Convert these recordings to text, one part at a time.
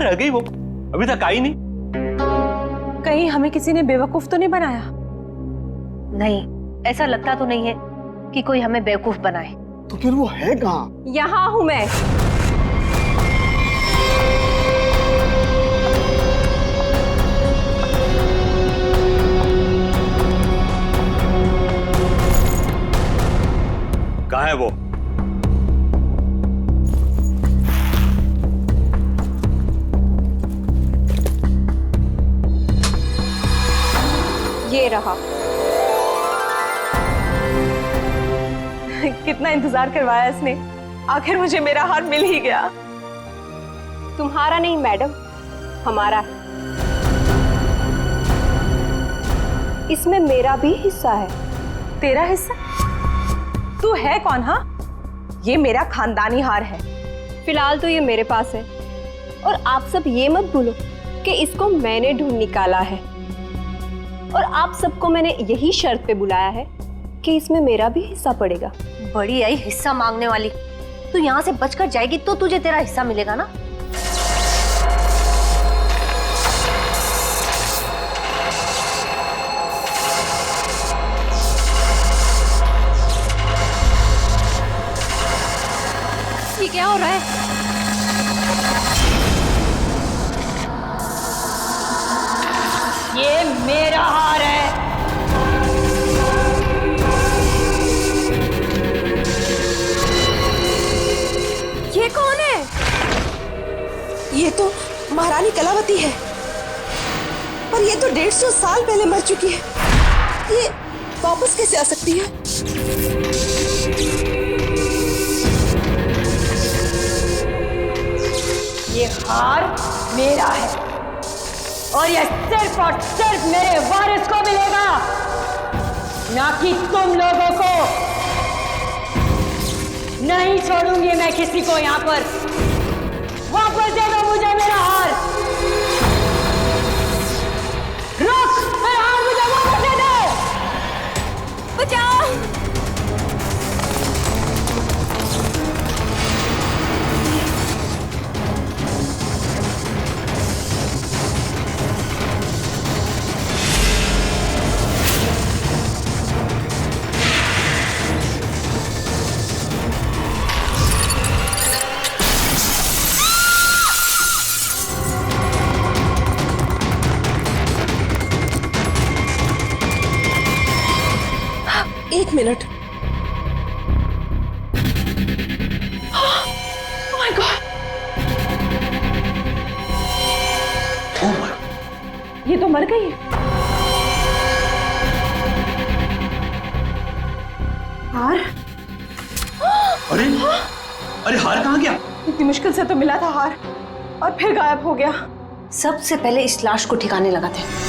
रह गई वो? अभी तक आई नहीं। कहीं हमें किसी ने बेवकूफ तो नहीं बनाया? नहीं, ऐसा लगता तो नहीं है कि कोई हमें बेवकूफ बनाए। तो फिर वो है कहाँ? यहाँ हूं मैं। कहाँ है वो? ये रहा। कितना इंतजार करवाया इसने, आखिर मुझे मेरा हार मिल ही गया। तुम्हारा नहीं मैडम, हमारा है। इसमें मेरा भी हिस्सा है। तेरा हिस्सा? तू है कौन? हाँ, ये मेरा खानदानी हार है। फिलहाल तो ये मेरे पास है, और आप सब ये मत भूलो कि इसको मैंने ढूंढ निकाला है, और आप सबको मैंने यही शर्त पे बुलाया है कि इसमें मेरा भी हिस्सा पड़ेगा। बड़ी आई हिस्सा मांगने वाली। तू यहाँ से बचकर जाएगी तो तुझे तेरा हिस्सा मिलेगा ना। ये क्या हो रहा है? ये मेरा हार है। ये कौन है? ये तो महारानी कलावती है, पर ये तो 150 साल पहले मर चुकी है। ये वापस कैसे आ सकती है? ये हार मेरा है, और ये सिर्फ और सिर्फ मेरे वारिस को मिलेगा, ना कि तुम लोगों को। नहीं छोड़ूंगी मैं किसी को यहाँ पर। वापस दे दो मुझे मेरा हार। रुक, मेरा हार मुझे वापस दे दो। बचाओ। एक मिनट। Oh my God! ये तो मर गई। हार? अरे अरे हार कहाँ गया? इतनी मुश्किल से तो मिला था हार, और फिर गायब हो गया। सबसे पहले इस लाश को ठिकाने लगाते हैं।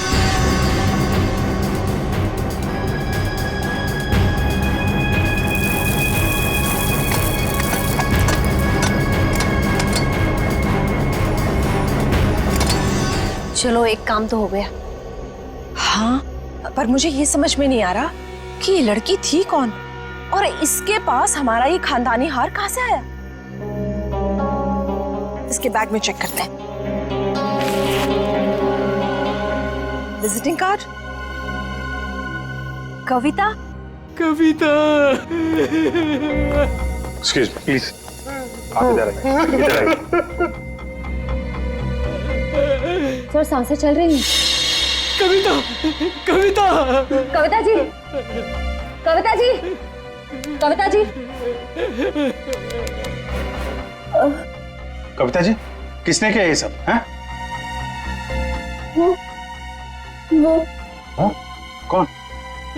चलो, एक काम तो हो गया। हाँ, पर मुझे ये समझ में नहीं आ रहा कि ये लड़की थी कौन, और इसके पास हमारा ये खानदानी हार कहाँ से आया। इसके बैग में चेक करते हैं। Visiting card, Kavita. Kavita, excuse me please, आप इधर आइए। सर, सांसें चल रही हैं। कविता, कविता, कविता जी, कविता जी, कविता जी। कविता जी, किसने किया ये सब? हैं? वो हाँ? कौन?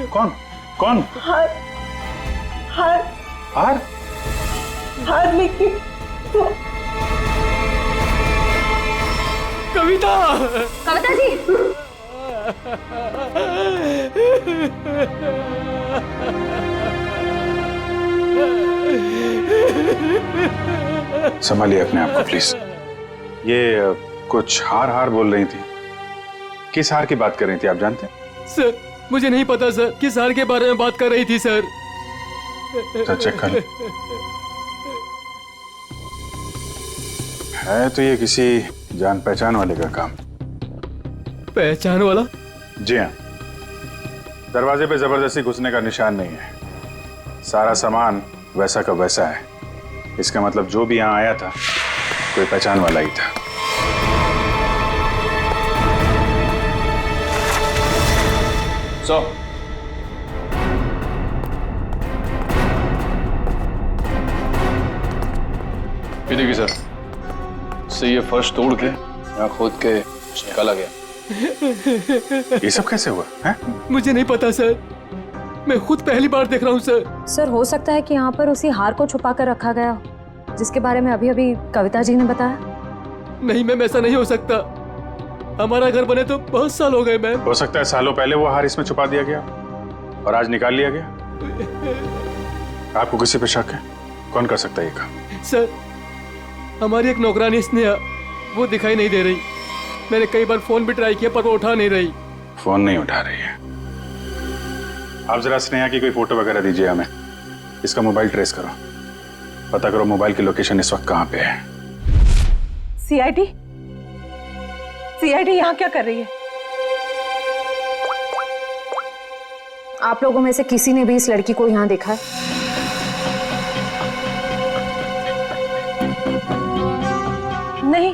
कौन? कौन? हार हार हार? हार लेके कविता, कविता जी। संभालिए अपने आप को प्लीज। ये कुछ हार हार बोल रही थी। किस हार की बात कर रही थी, आप जानते हैं? सर, मुझे नहीं पता सर, किस हार के बारे में बात कर रही थी सर। तो चेक कर लो। है तो ये किसी जान पहचान वाले का काम। पहचान वाला? जी हाँ, दरवाजे पे जबरदस्ती घुसने का निशान नहीं है, सारा सामान वैसा का वैसा है। इसका मतलब जो भी यहाँ आया था कोई पहचान वाला ही था। ये देखिए सर, से ये फर्श तोड़ के यहाँ खोद के कुछ निकाला गया। ये सब कैसे हुआ है? मुझे नहीं पता सर, मैं खुद पहली बार देख रहा हूँ सर। सर हो सकता है कि यहाँ पर उसी हार को छुपा कर रखा गया हो, जिसके बारे में अभी अभी कविता जी ने बताया। नहीं मैम, ऐसा नहीं हो सकता। हमारा घर बने तो बहुत साल हो गए मैम। हो सकता है सालों पहले वो हार इसमें छुपा दिया गया और आज निकाल लिया गया। आपको किसी पे शक है? कौन कर सकता है ये काम? सर, हमारी एक नौकरानी स्नेहा, वो दिखाई नहीं दे रही। मैंने कई बार फोन भी ट्राई किया पर वो उठा नहीं रही। फोन नहीं उठा रही है? आप जरा स्नेहा की कोई फोटो वगैरह दीजिए हमें, इसका मोबाइल ट्रेस करो, पता करो मोबाइल की लोकेशन इस वक्त कहाँ पे है। सीआईडी यहाँ क्या कर रही है? आप लोगों में से किसी ने भी इस लड़की को यहाँ देखा है? नहीं,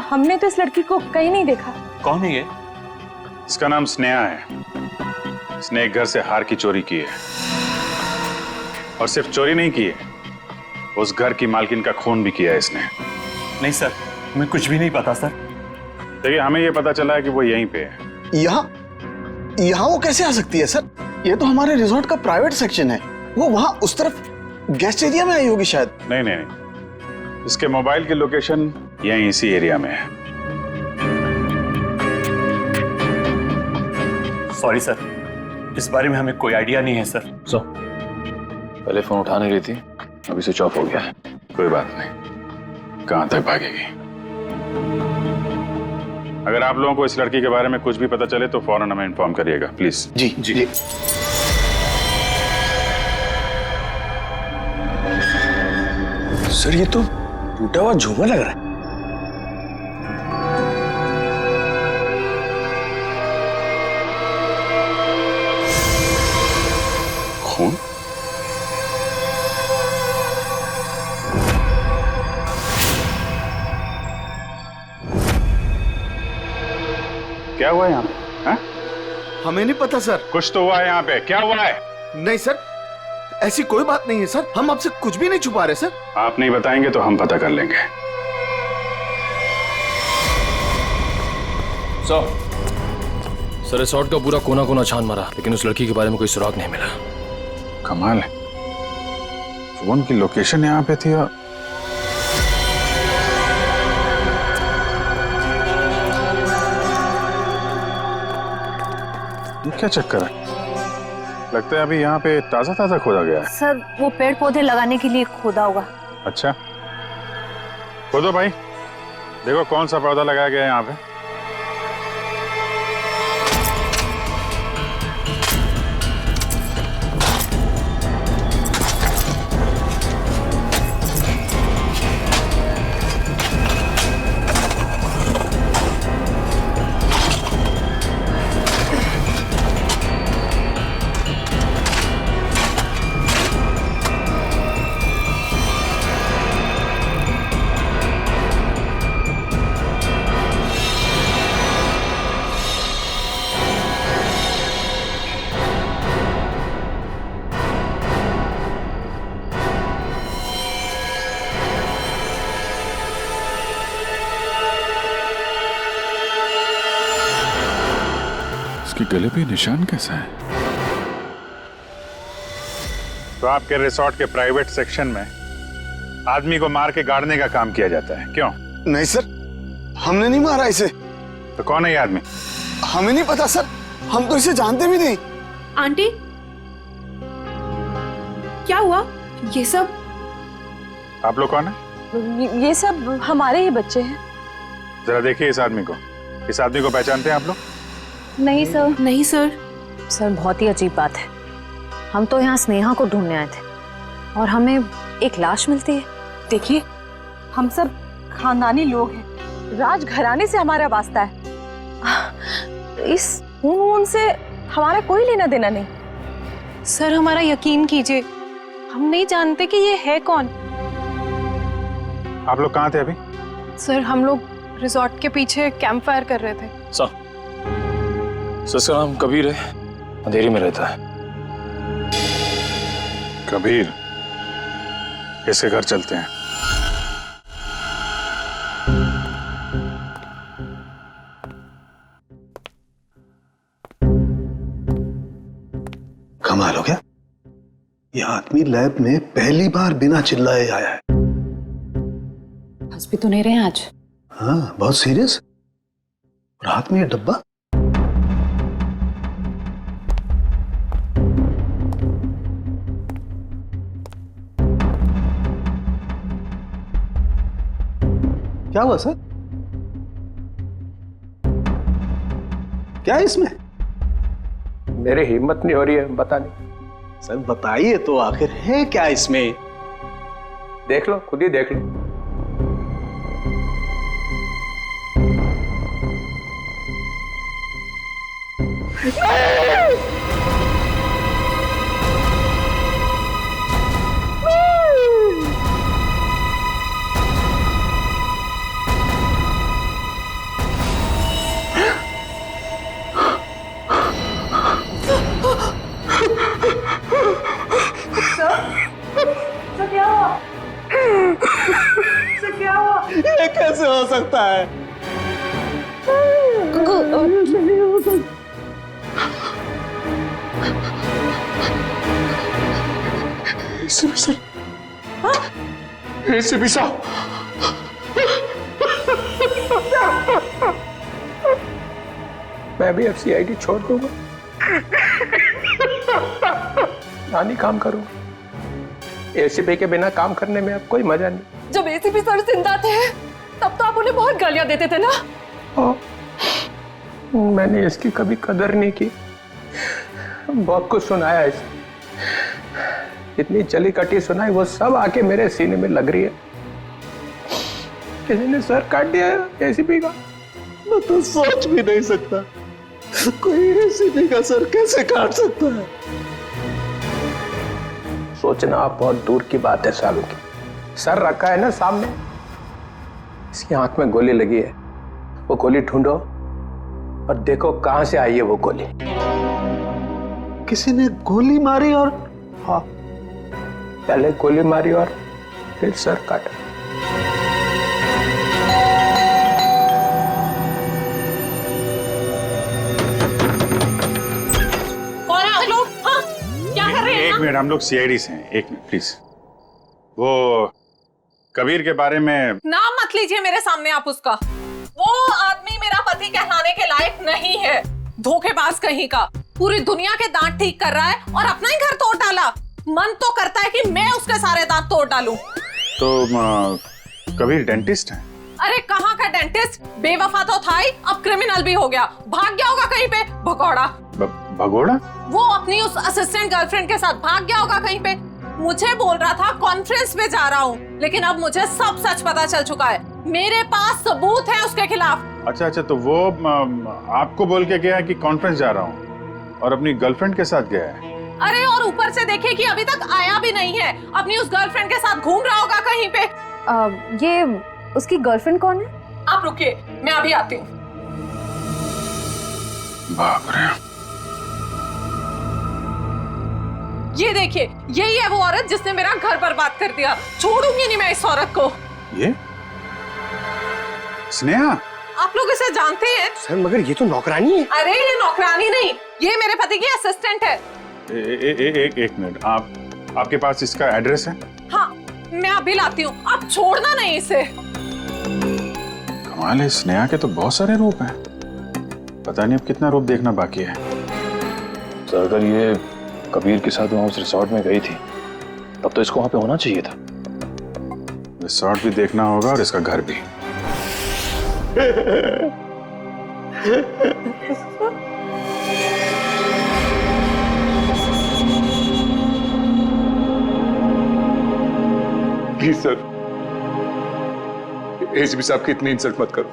हमने तो इस लड़की को कहीं नहीं देखा। कौन है ये? इसका नाम स्नेहा है। इसने एक घर से हार की चोरी की है, और सिर्फ चोरी नहीं की है, उस घर की मालकिन का खून भी किया है इसने। नहीं सर, हमें कुछ भी नहीं पता सर। देखिए, हमें ये पता चला है कि वो यहीं पे है। यहाँ वो कैसे आ सकती है सर? ये तो हमारे रिजॉर्ट का प्राइवेट सेक्शन है। वो वहाँ उस तरफ गेस्ट एरिया में आई होगी शायद। नहीं, इसके मोबाइल की लोकेशन यहीं इसी एरिया में है। सॉरी सर, इस बारे में हमें कोई आइडिया नहीं है सर। पहले फोन उठा नहीं रही थी, अभी स्विच ऑफ हो गया है। कोई बात नहीं, कहां तक भागेगी? अगर आप लोगों को इस लड़की के बारे में कुछ भी पता चले तो फौरन हमें इन्फॉर्म करिएगा प्लीज। जी। सर, ये तो टूटा हुआ झूमर लग रहा है। खून? क्या हुआ यहाँ पे? हाँ? हमें नहीं पता सर। कुछ तो हुआ है यहाँ पे, क्या हुआ है? नहीं सर, ऐसी कोई बात नहीं है सर। हम आपसे कुछ भी नहीं छुपा रहे सर। आप नहीं बताएंगे तो हम पता कर लेंगे। सर, रिसोर्ट का पूरा कोना कोना छान मारा, लेकिन उस लड़की के बारे में कोई सुराग नहीं मिला। कमाल है, फोन की लोकेशन यहाँ पे थी और ये क्या चक्कर है? लगता है अभी यहाँ पे ताजा ताजा खोदा गया है। सर, वो पेड़ पौधे लगाने के लिए खोदा होगा। अच्छा, खोदो भाई, देखो कौन सा पौधा लगाया गया है यहाँ पे। गले पे निशान कैसा है? तो आपके रिसोर्ट के प्राइवेट सेक्शन में आदमी को मार के गाड़ने का काम किया जाता है, क्यों? नहीं सर, हमने नहीं मारा इसे। तो कौन है ये आदमी? हमें नहीं पता सर, हम तो इसे जानते भी नहीं। आंटी, क्या हुआ? ये सब आप लोग कौन है? ये सब हमारे ही बच्चे हैं। जरा देखिए इस आदमी को पहचानते हैं आप लोग? नहीं सर। नहीं सर। सर, बहुत ही अजीब बात है। हम तो यहाँ स्नेहा को ढूंढने आए थे और हमें एक लाश मिलती है। देखिए, हम सब खानदानी लोग हैं, राजघराने से हमारा वास्ता है। इस खून से हमारा कोई लेना देना नहीं। सर हमारा यकीन कीजिए, हम नहीं जानते कि ये है कौन। आप लोग कहाँ थे अभी? सर हम लोग रिजॉर्ट के पीछे कैंप फायर कर रहे थे। सर इसका नाम कबीर है, अंधेरी में रहता है। कबीर, इसके घर चलते हैं। कमाल हो गया, ये आदमी लैब में पहली बार बिना चिल्लाए आया है। हंस भी तो नहीं रहे आज। हाँ, बहुत सीरियस। और हाथ में ये डब्बा। क्या हुआ सर? क्या है इसमें? मेरी हिम्मत नहीं हो रही है बताने। सर बताइए तो, आखिर है क्या इसमें? देख लो, खुद ही देख लो। ये कैसे हो सकता है? मैं भी अब CID छोड़ दूंगा, नानी काम करूंगा। ACP के बिना काम करने में अब कोई मजा नहीं। जब ACP सर जिंदा थे तब तो आप उन्हें बहुत गालियां देते थे ना। मैंने इसकी कभी कदर नहीं की। बहुत कुछ सुनाया इसे, इतनी चली कटी सुनाई, वो सब आके मेरे सीने में लग रही है। किसी ने सर काट दिया ACP का। मैं तो सोच भी नहीं सकता, कोई ACP का सर कैसे काट सकता है? सोचना बहुत दूर की बात है सालों की। सर रखा है ना सामने, इसकी आंख में गोली लगी है। वो गोली ढूंढो और देखो कहां से आई है वो गोली। किसी ने गोली मारी और? हाँ, पहले गोली मारी और फिर सर काटा। कौन है आप लोग? हाँ, क्या कर रहे हैं? एक मिनट, हम लोग CID से हैं। एक मिनट प्लीज। वो कबीर के बारे में नाम मत लीजिए मेरे सामने आप उसका। वो आदमी मेरा पति कहलाने के लायक नहीं है। धोखेबाज कहीं का, पूरी दुनिया के दांत ठीक कर रहा है और अपना ही घर तोड़ डाला। मन तो करता है कि मैं उसके सारे दांत तोड़ डालूं। तो कबीर डेंटिस्ट है? अरे कहाँ का डेंटिस्ट, बेवफा तो था ही, अब क्रिमिनल भी हो गया। भाग गया होगा कहीं पे, भगौड़ा। भगोड़ा? वो अपनी उस असिस्टेंट गर्लफ्रेंड के साथ भाग गया होगा कहीं पे। मुझे बोल रहा था कॉन्फ्रेंस पे जा रहा हूँ, लेकिन अब मुझे सब सच पता चल चुका है। मेरे पास सबूत है उसके खिलाफ। अच्छा, तो वो आपको बोल के गया है कि कॉन्फ्रेंस जा रहा हूँ और अपनी गर्लफ्रेंड के साथ गया है? अरे और ऊपर से देखिए कि अभी तक आया भी नहीं है। अपनी उस गर्लफ्रेंड के साथ घूम रहा होगा कहीं पे। ये उसकी गर्लफ्रेंड कौन है? आप रुकिए, मैं अभी आती हूँ। बाप रे। ये देखिए, यही है वो औरत जिसने मेरा घर बर्बाद कर दिया। छोड़ूंगी नहीं मैं इस औरत को। ये स्नेहा? आप लोग इसे जानते हैं? सर मगर ये तो नौकरानी है। अरे ये नौकरानी नहीं, ये मेरे पति की असिस्टेंट है। एक मिनट, आपके पास इसका एड्रेस है? हाँ, मैं अभी लाती हूँ। आप छोड़ना नहीं इसे। कमाल है, स्नेहा के तो बहुत सारे रूप हैं। पता नहीं अब कितना रूप देखना बाकी है। सर अगर ये कबीर के साथ वहां उस रिसोर्ट में गई थी तब तो इसको वहां पे होना चाहिए था। रिसोर्ट भी देखना होगा और इसका घर भी। प्लीज सर, एसीपी साहब की इतनी इंसल्ट मत करो,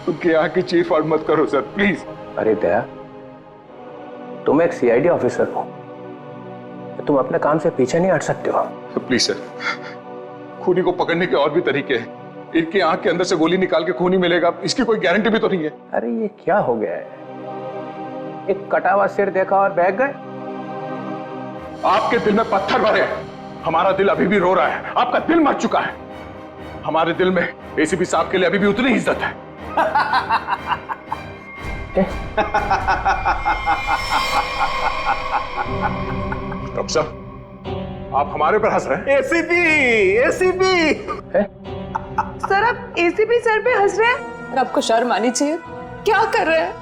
उनके यहाँ की चीफ आउट मत करो सर प्लीज। अरे दया, तुम एक सीआईडी ऑफिसर हो, तुम अपने काम से पीछे नहीं हट सकते हो। प्लीज सर, खूनी को पकड़ने के और भी तरीके हैं। इनकी आंख के अंदर से गोली निकाल के खूनी मिलेगा, इसकी कोई गारंटी भी तो नहीं है। अरे ये क्या हो गया है, एक कटा हुआ सिर देखा और बह गए। आपके दिल में पत्थर भरे हैं, हमारा दिल अभी भी रो रहा है। आपका दिल मर चुका है, हमारे दिल में एसीपी साहब के लिए अभी भी उतनी ही इज्जत है। डॉक्टर साहब, आप हमारे ऊपर हंस रहे हैं। एसीपी एसीपी सर आप एसीपी सर पे हंस रहे हैं और आपको शर्म आनी चाहिए। क्या कर रहे हैं?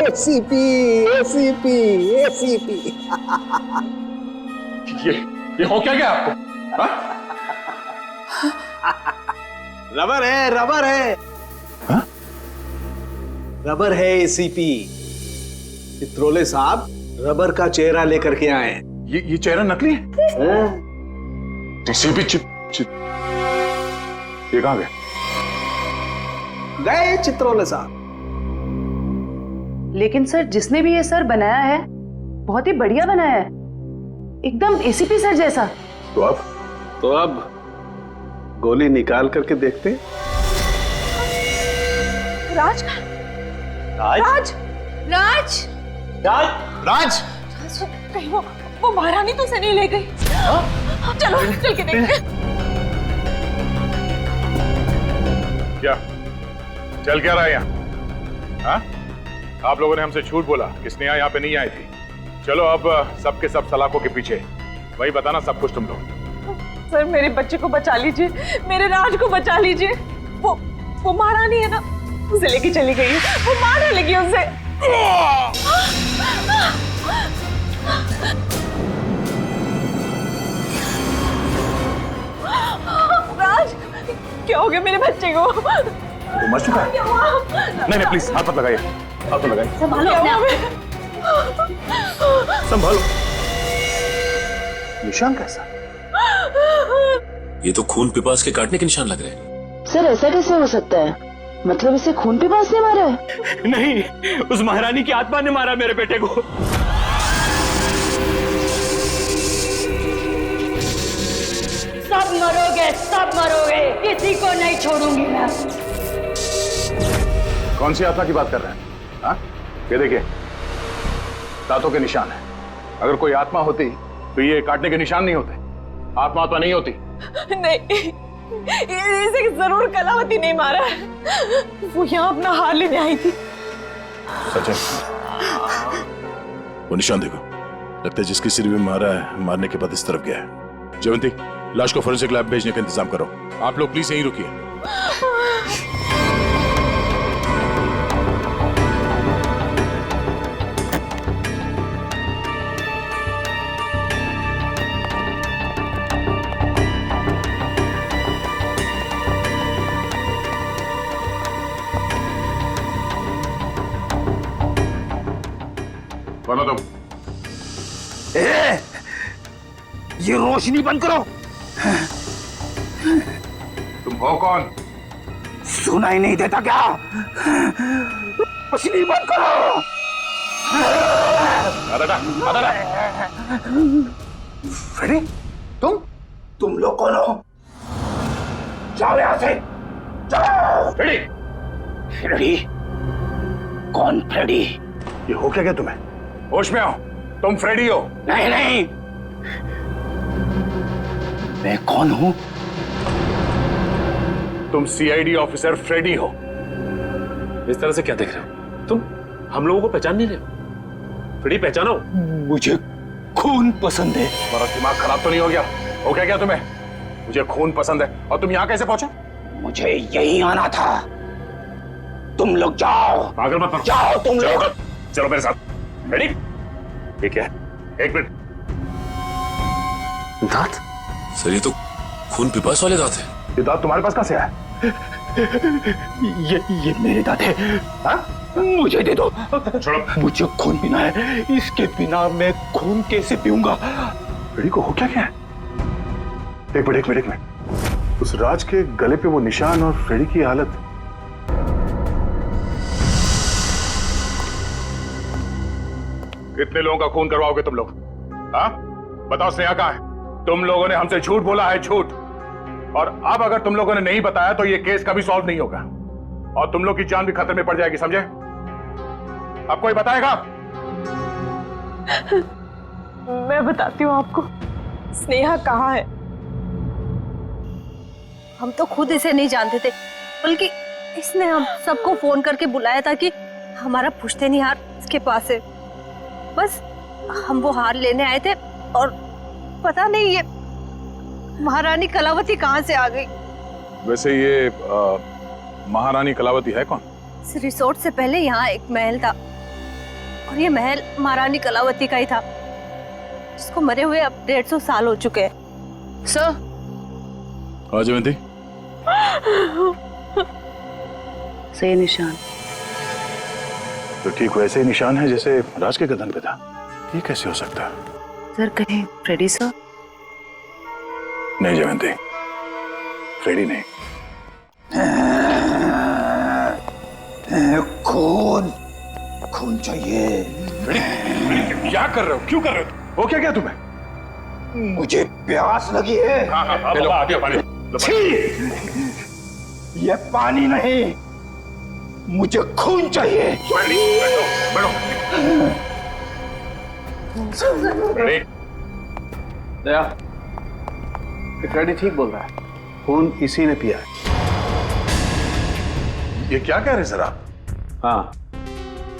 एसीपी एसीपी एसीपी ये हो क्या गया आपको? हाँ? रबर है, रबर है। हाँ? रबर है एसीपी। चित्रोले साहब रबर का चेहरा लेकर के आए। ये चेहरा नकली है? एसीपी चिप ये कहां गए? गए चित्रोले साहब। लेकिन सर जिसने भी ये सर बनाया है बहुत ही बढ़िया बनाया है, एकदम एसीपी सर जैसा। तो अब गोली निकाल करके देखते। राज राज राज राज राज राज कहीं वो महारानी तो से नहीं ले गई। चलो चल के देखते। क्या चल क्या रहा है यहाँ? हाँ? आप लोगों ने हमसे झूठ बोला कि स्नेहा यहाँ पे नहीं आई थी। चलो अब सबके सब सलाखों के पीछे, वही बताना सब कुछ तुम लोग। सर मेरे बच्चे को बचा लीजिए, मेरे राज को बचा लीजिए। वो महारानी है ना, उसे लेके चली गई है, वो मारने लगी उसे। राज क्या हो गया मेरे बच्चे को? वो मर चुका है? नहीं प्लीज हाथ मत लगाइए, हाथ मत लगाइए। संभालो अपने आप। संभालो। निशान कैसा? ये तो खून पिपास के काटने के निशान लग रहे हैं। सर ऐसा कैसे हो सकता है? मतलब इसे खून पे पास ने मारा है? नहीं, उस महारानी की आत्मा ने मारा मेरे बेटे को। सब मरोगे, सब मरोगे, किसी को नहीं छोड़ूंगी मैं। कौन सी आत्मा की बात कर रहे हैं? हाँ? ये देखिए दांतों के निशान है। अगर कोई आत्मा होती तो ये काटने के निशान नहीं होते। आत्मा आत्मा नहीं होती। नहीं, इसे जरूर कलावती नहीं मारा है। वो यहाँ अपना हार लेने आई थी। सच है? वो निशान देखो, लगता है जिसकी सिर में मारा है, मारने के बाद इस तरफ गया है। जयवंती, लाश को फोरेंसिक लैब भेजने का इंतजाम करो। आप लोग प्लीज यहीं रुकिए। बोलो तुम। ये रोशनी बंद करो। तुम हो कौन? सुनाई नहीं देता क्या? रोशनी बंद करो। फ्रेडी, तुम लोग कौन हो? जाओ यहां से, जाओ। Freddy, Freddy? कौन फ्रेडी? ये हो क्या तुम्हें? होश में आओ, तुम फ्रेडी हो? नहीं नहीं, मैं कौन हूं? तुम सीआईडी ऑफिसर फ्रेडी हो। इस तरह से क्या देख रहे हो तुम? हम लोगों को पहचान नहीं रहे हो? फ्रेडी पहचानो। मुझे खून पसंद है। तुम्हारा दिमाग खराब तो नहीं हो गया? हो क्या तुम्हें? मुझे खून पसंद है और तुम यहाँ कैसे पहुंचे? मुझे यही आना था। तुम लोग जाओ। पागल मत बनो। जाओ तुम लोग। चलो मेरे साथ। रेडी? ये क्या है? एक मिनट। दांत? सर ये तो खून पिपास वाले दांत है। ये दांत तुम्हारे पास कहां से आया? ये मेरे दांत है। हाँ? मुझे दे दो। छोड़ो। मुझे खून पीना है, इसके बिना मैं खून कैसे पीऊंगा? रेडी को हो क्या क्या है? एक मिनट। उस राज के गले पे वो निशान और फ्रेडी की हालत। कितने लोगों का खून करवाओगे तुम लोग? हाँ, बताओ स्नेहा कहाँ है? तुम लोगों ने हमसे झूठ बोला है, झूठ। और अब अगर तुम लोगों ने नहीं बताया तो ये केस कभी सॉल्व नहीं होगा और तुम लोग की जान भी खतरे में पड़ जाएगी, समझे? अब कोई बताएगा? मैं बताती हूँ आपको। स्नेहा कहाँ है? हम तो खुद इसे नहीं जानते थे, बल्कि इसने हम सबको फोन करके बुलाया था कि हमारा पुश्तैनी हार इसके पास है। बस हम वो हार लेने आए थे और पता नहीं ये महारानी कलावती कहाँ से आ गई। वैसे ये महारानी कलावती है कौन? इस रिसोर्ट से पहले यहाँ एक महल था और ये महल महारानी कलावती का ही था, जिसको मरे हुए अब 150 साल हो चुके हैं। सर। हाँ जयंती। सही निशान तो ठीक वैसे ही निशान है जैसे राज के गर्दन पे था। ये कैसे हो सकता है? सर, कहीं फ्रेडी सर? नहीं जयंती, फ्रेडी नहीं। खून चाहिए। क्या कर रहे हो? क्यों कर रहे हो? वो क्या तुम्हें? मुझे प्यास लगी है। हाँ, लो, आ गया पानी। ये पानी नहीं, मुझे खून चाहिए। बैठो। दया, फ्रेडी ठीक बोल रहा है, खून इसी ने पिया है। ये क्या कह रहे सर आप? हाँ,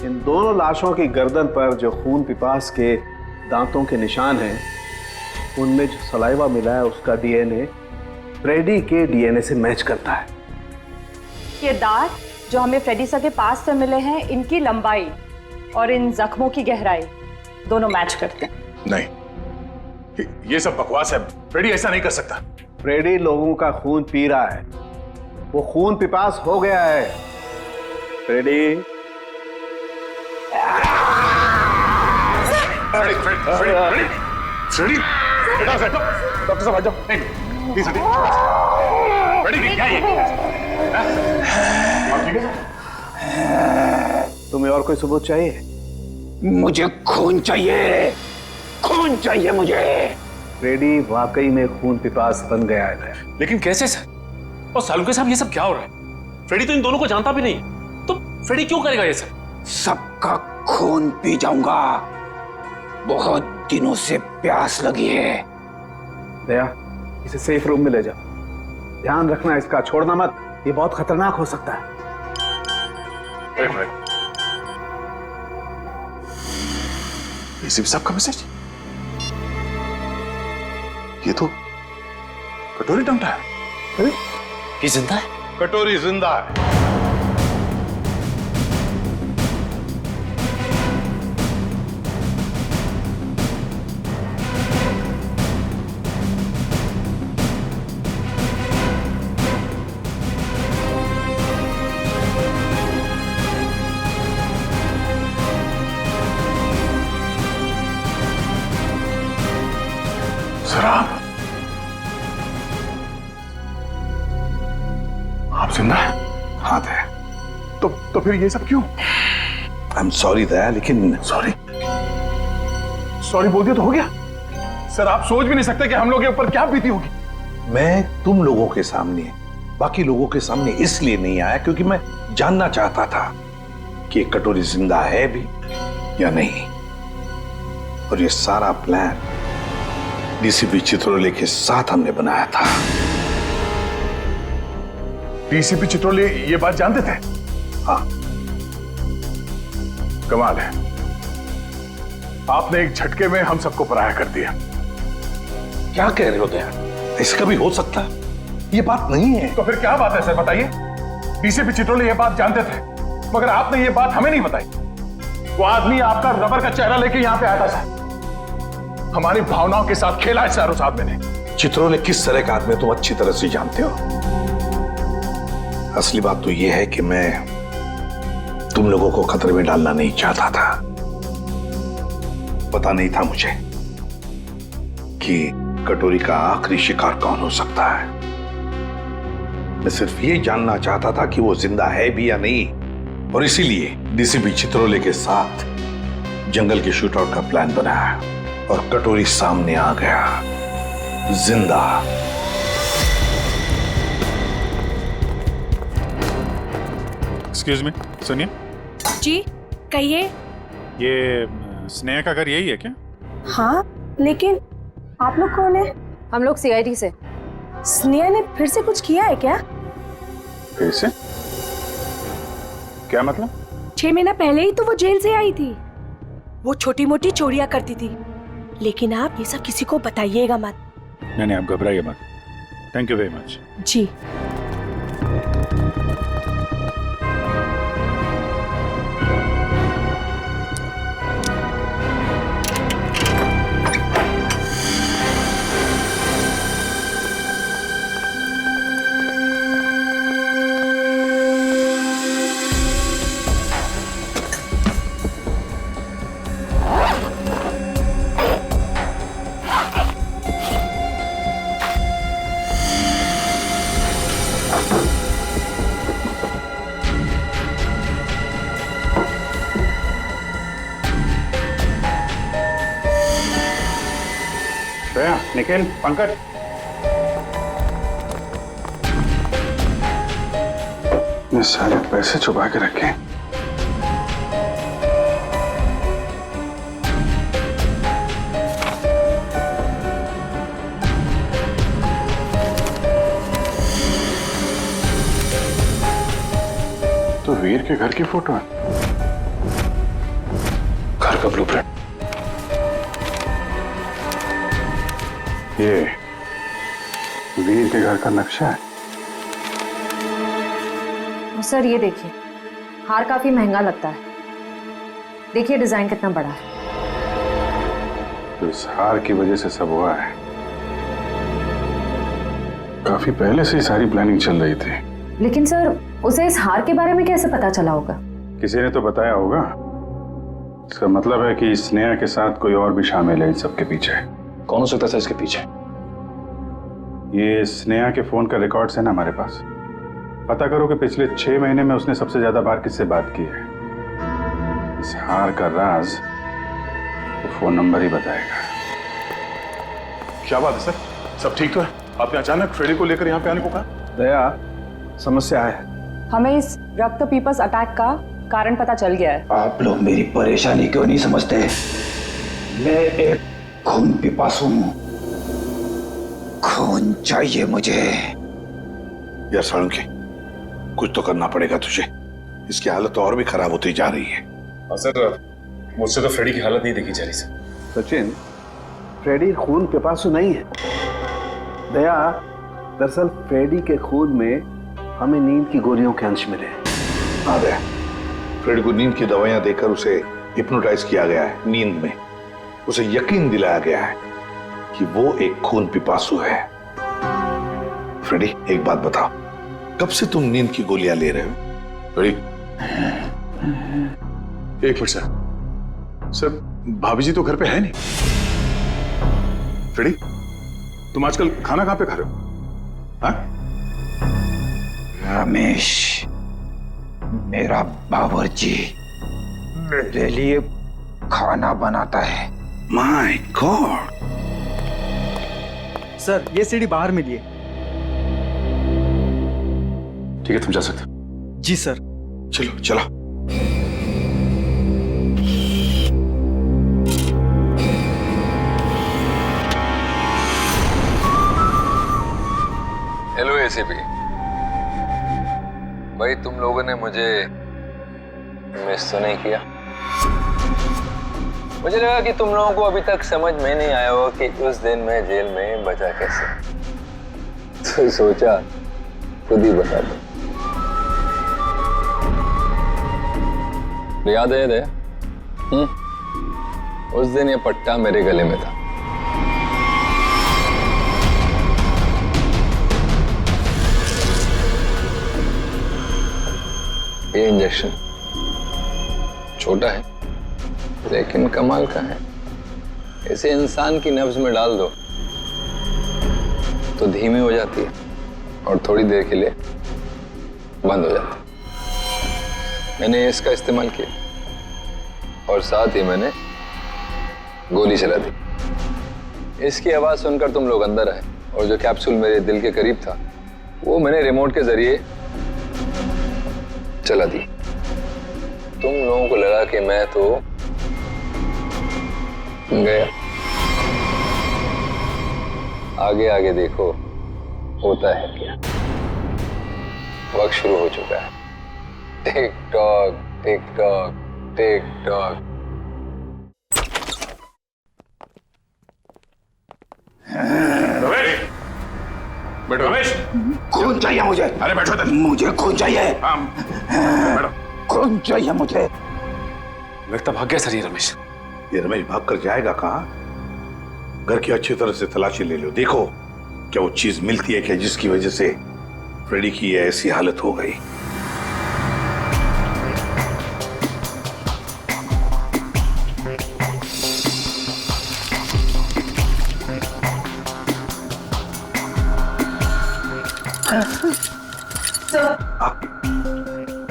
इन दोनों लाशों की गर्दन पर जो खून पिपास के दांतों के निशान हैं, उनमें जो सलाइवा मिला है उसका डीएनए फ्रेडी के डीएनए से मैच करता है। ये दांत जो हमें फ्रेडी सर के पास से मिले हैं, इनकी लंबाई और इन जख्मों की गहराई दोनों मैच करते हैं। नहीं, ये सब बकवास है। फ्रेडी ऐसा नहीं कर सकता। फ्रेडी लोगों का खून पी रहा है, वो खून पिपास हो गया है। फ्रेडी फ्रेडी डॉक्टर साहब आ जाओ। प्लीज फ्रेडी क्या ये? तुम्हें और कोई सबूत चाहिए? मुझे खून चाहिए, खून चाहिए मुझे। फ्रेडी वाकई में खून पिपास बन गया है। लेकिन कैसे सर? और सालुके साहब, ये सब क्या हो रहा है? फ्रेडी तो इन दोनों को जानता भी नहीं, तो फ्रेडी क्यों करेगा ये सब? सबका खून पी जाऊंगा। बहुत दिनों से प्यास लगी है। दया, इसे सेफ रूम में ले जाओ। ध्यान रखना इसका, छोड़ना मत, ये बहुत खतरनाक हो सकता है। एसीपी साहब का मैसेज? ये तो कटोरी टंगटा है। ये जिंदा है? कटोरी जिंदा है। सर आप जिंदा है? हाँ दया। तो फिर ये सब क्यों? आई एम सॉरी दया, लेकिन सॉरी बोल दिया तो हो गया। सर आप सोच भी नहीं सकते कि हम लोग के ऊपर क्या बीती होगी। मैं तुम लोगों के सामने, बाकी लोगों के सामने इसलिए नहीं आया क्योंकि मैं जानना चाहता था कि कटोरी जिंदा है भी या नहीं। और ये सारा प्लान डीसीपी चित्रोले के साथ हमने बनाया था। डीसीपी चित्रोले ये बात जानते थे? हाँ। कमाल है, आपने एक झटके में हम सबको पराया कर दिया। क्या कह रहे हो दया? इसका भी हो सकता? ये बात नहीं है। तो फिर क्या बात है सर, बताइए। डीसीपी चित्रोले ये बात जानते थे, मगर आपने ये बात हमें नहीं बताई। वो आदमी आपका रबर का चेहरा लेके यहां पे आया था सर। हमारी भावनाओं के साथ खेला है चारों साहब ने। चित्रोले किस तरह का आदमी तुम अच्छी तरह से जानते हो। असली बात तो यह है कि मैं तुम लोगों को खतरे में डालना नहीं चाहता था। पता नहीं था मुझे कि कटोरी का आखिरी शिकार कौन हो सकता है। मैं सिर्फ ये जानना चाहता था कि वो जिंदा है भी या नहीं, और इसीलिए डीसीपी चित्रोले के साथ जंगल के शूटआउट का प्लान बनाया और कटोरी सामने आ गया, जिंदा। एक्सक्यूज मी, सुनिए। जी कहिए। ये स्नेहा का घर यही है क्या? हाँ, लेकिन आप लोग कौन है? हम लोग सीआईडी से। स्नेहा ने फिर से कुछ किया है क्या? फिर से? क्या मतलब? 6 महीना पहले ही तो वो जेल से आई थी। वो छोटी मोटी चोरियां करती थी, लेकिन आप ये सब किसी को बताइएगा मत। नहीं, आप घबराइए मत। Thank you very much. जी। निखिल, पंकज, ये सारे पैसे छुपा के रखे। तो वीर के घर की फोटो है, घर का ब्लूप्रिंट। ये वीर के घर का नक्शा है। सर ये देखिए, हार काफी महंगा लगता है। देखिए डिजाइन कितना बड़ा है। तो इस हार की वजह से सब हुआ है। काफी पहले से ही सारी प्लानिंग चल रही थी। लेकिन सर उसे इस हार के बारे में कैसे पता चला होगा? किसी ने तो बताया होगा। इसका मतलब है कि स्नेहा के साथ कोई और भी शामिल है इन सबके पीछे। कौन हो सकता है इसके पीछे? ये स्नेहा के फोन का रिकॉर्ड्स है ना हमारे पास। पता करो कि पिछले 6 महीने में उसने सबसे ज्यादा बार किससे बात की है। इस हार का राज तो फोन नंबर ही बताएगा। क्या बात है सर, सब ठीक तो है? आपने अचानक फ्रेडी को लेकर यहाँ पे आने को कहा? दया, समस्या है। हमें इस रक्त पीपस अटैक का कारण पता चल गया है। आप लोग मेरी परेशानी क्यों नहीं समझते? मैं एक खून पिपासु हूं, खून चाहिए मुझे। यार साळुंखे, कुछ तो करना पड़ेगा तुझे। इसकी हालत और भी खराब होती जा रही है। सर, मुझसे तो फ्रेडी की हालत नहीं देखी जा रही सर। सचिन, फ्रेडी खून पिपासु नहीं है। दया, दरअसल फ्रेडी के खून में हमें नींद की गोलियों के अंश मिले। हाँ दया, फ्रेडी को नींद की दवाइयां देकर उसे हिप्नोटाइज किया गया है। नींद में उसे यकीन दिलाया गया है कि वो एक खून पिपासु है। फ्रेडी, एक बात बताओ, कब से तुम नींद की गोलियां ले रहे हो? फ्रेडी, एक मिनट सर। सर, भाभी जी तो घर पे है नहीं। फ्रेडी, तुम आजकल खाना कहां पे खा रहे हो? हाँ? रमेश, मेरा बावर्ची मेरे लिए खाना बनाता है। My God. सर ये सीढ़ी बाहर मिली है। ठीक है, तुम जा सकते हो। जी सर। चलो चलो। हेलो एसीपी भाई, तुम लोगों ने मुझे मिस तो नहीं किया। मुझे लगा कि तुम लोगों को अभी तक समझ में नहीं आया हो कि उस दिन मैं जेल में बचा कैसे, तो सोचा खुद ही बता दो। याद है दया? उस दिन ये पट्टा मेरे गले में था। ये इंजेक्शन छोटा है लेकिन कमाल का है। इसे इंसान की नब्ज में डाल दो तो धीमी हो जाती है और थोड़ी देर के लिए बंद हो जाती है। मैंने इसका इस्तेमाल किया और साथ ही मैंने गोली चला दी। इसकी आवाज सुनकर तुम लोग अंदर आए और जो कैप्सूल मेरे दिल के करीब था वो मैंने रिमोट के जरिए चला दी। तुम लोगों को लगा कि मैं तो गया। आगे आगे देखो होता है क्या। वक्त शुरू हो चुका है। Tick tock tick tock tick tock. बैठो रमेश। खून चाहिए मुझे। अरे बैठो इधर। मुझे खून चाहिए। बैठो। खून चाहिए मुझे। लगता भाग गया सर ये रमेश। ये रमेश भाग कर जाएगा कहाँ? घर की अच्छी तरह से तलाशी ले लो, देखो क्या वो चीज मिलती है क्या जिसकी वजह से फ्रेडी की ऐसी हालत हो गई।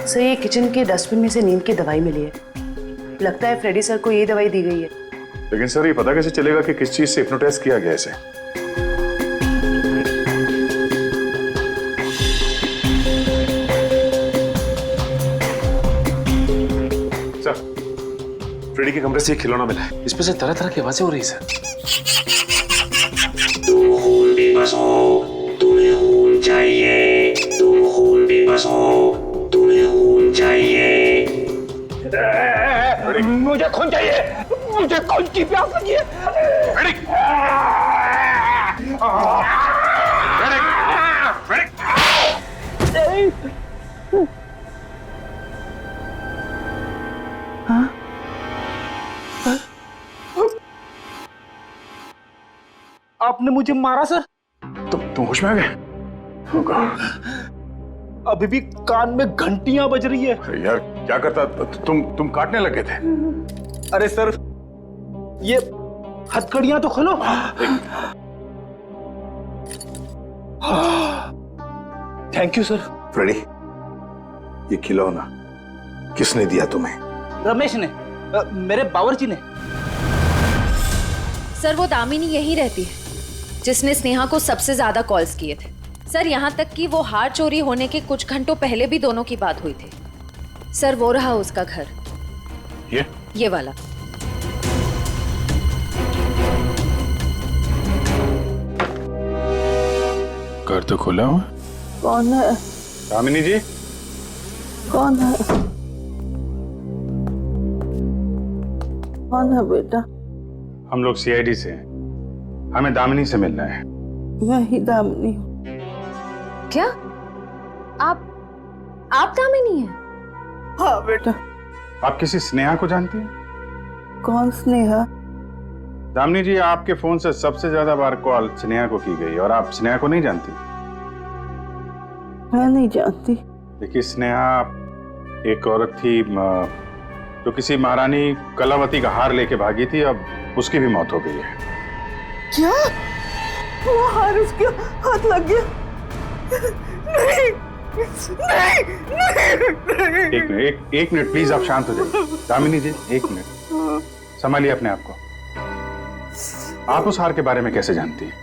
सर ये किचन के डस्टबिन में से नींद की दवाई मिली है। लगता है फ्रेडी सर को ये दवाई दी गई है। लेकिन सर ये पता कैसे चलेगा कि किस चीज से हिप्नोटाइज किया गया इसे? सर फ्रेडी के कमरे से एक खिलौना मिला है, इसमें से तरह तरह की आवाजें हो रही है सर। तुम खून बेबस हो, तुम्हें खून चाहिए, तुम खून बेबस हो, तुम्हें खून चाहिए। मुझे खून चाहिए, मुझे खून की प्यास लगी है। आपने मुझे मारा सर? तुम होश में आ गए? अभी भी कान में घंटियां बज रही है। यार क्या करता तुम काटने लगे थे। अरे सर ये हथकड़ियां तो खोलो। Thank you sir. फ्रेडी ये खिलौना किसने दिया तुम्हें? रमेश ने, मेरे बावर्ची ने। सर वो दामिनी यहीं रहती है जिसने स्नेहा को सबसे ज्यादा कॉल्स किए थे। सर यहाँ तक कि वो हार चोरी होने के कुछ घंटों पहले भी दोनों की बात हुई थी। सर वो रहा उसका घर, ये वाला। घर तो खुला हुआ। कौन है? दामिनी जी। कौन है? कौन है बेटा? हम लोग सीआईडी से हैं, हमें दामिनी से मिलना है। मैं ही दामिनी हूँ। क्या आप दामिनी हैं? हाँ बेटा। आप किसी स्नेहा को जानती हैं? कौन स्नेहा? दामिनी जी आपके फोन से सबसे ज्यादा बार कॉल स्नेहा को की गई और आप स्नेहा को नहीं जानती? मैं नहीं जानती। देखिए स्नेहा एक औरत थी जो किसी महारानी कलावती का हार लेके भागी थी, अब उसकी भी मौत हो गई है। क्या? वो हार उसके हाथ लग गया? नहीं, नहीं। एक मिनट प्लीज आप शांत हो जाइए। दामिनी जी एक मिनट, संभालिए अपने आप को। आप उस हार के बारे में कैसे जानती हैं?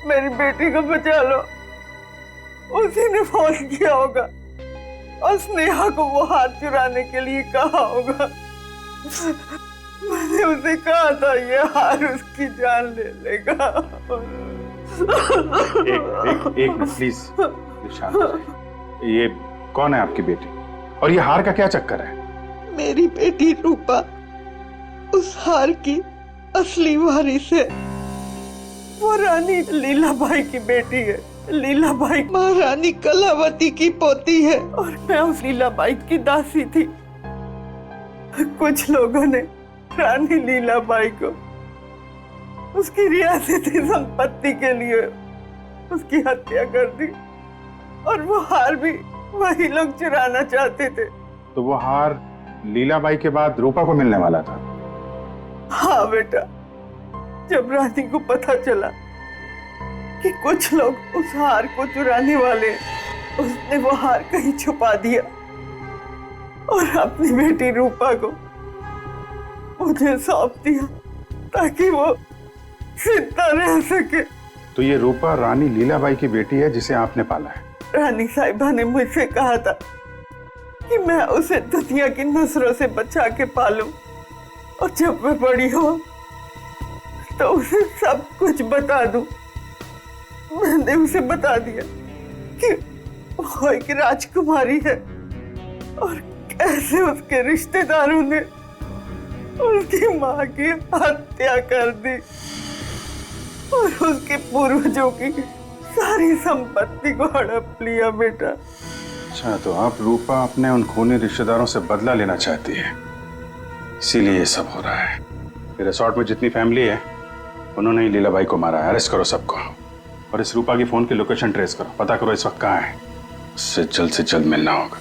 मेरी बेटी को बचा लो, उसी ने फोन किया होगा और स्नेहा को वो हार चुराने के लिए कहा होगा। मैंने उसे कहा था ये हार उसकी जान ले लेगा। एक मिनट प्लीज शांत हो जाइए। ये कौन है आपकी बेटी और ये हार का क्या चक्कर है? मेरी बेटी रूपा उस हार की असली वारिस है। वो रानी लीलाबाई की बेटी है। लीलाबाई महारानी कलावती की पोती है और मैं उस लीलाबाई की दासी थी। कुछ लोगों ने रानी लीलाबाई को उसकी रियासती संपत्ति के लिए उसकी हत्या कर दी और वो हार भी वही लोग चुराना चाहते थे। तो वो हार लीलाबाई के बाद रूपा को मिलने वाला था? हाँ बेटा, जब रानी को पता चला कि कुछ लोग उस हार को चुराने वाले, उसने वो हार कहीं छुपा दिया और अपनी बेटी रूपा को मुझे सौंप दिया ताकि वो जिंदा रह सके। तो ये रूपा रानी लीलाबाई की बेटी है जिसे आपने पाला है? रानी साहिबा ने मुझसे कहा था कि मैं उसे दुनिया की नजरों से बचा के पालूं और जब मैं बड़ी हो तो उसे सब कुछ बता दूं। मैंने उसे बता दिया कि वो एक राजकुमारी है और कैसे उसके रिश्तेदारों ने उसकी माँ की हत्या कर दी और उसके पूर्वजों की सारी संपत्ति को हड़प लिया। बेटा, अच्छा, तो आप रूपा अपने उन खूनी रिश्तेदारों से बदला लेना चाहती है, इसीलिए ये सब हो रहा है। फिर रिसोर्ट में जितनी फैमिली है उन्होंने ही लीलाबाई को मारा है। अरेस्ट करो सबको और इस रूपा की फोन की लोकेशन ट्रेस करो, पता करो इस वक्त कहाँ है। उससे जल्द मिलना होगा।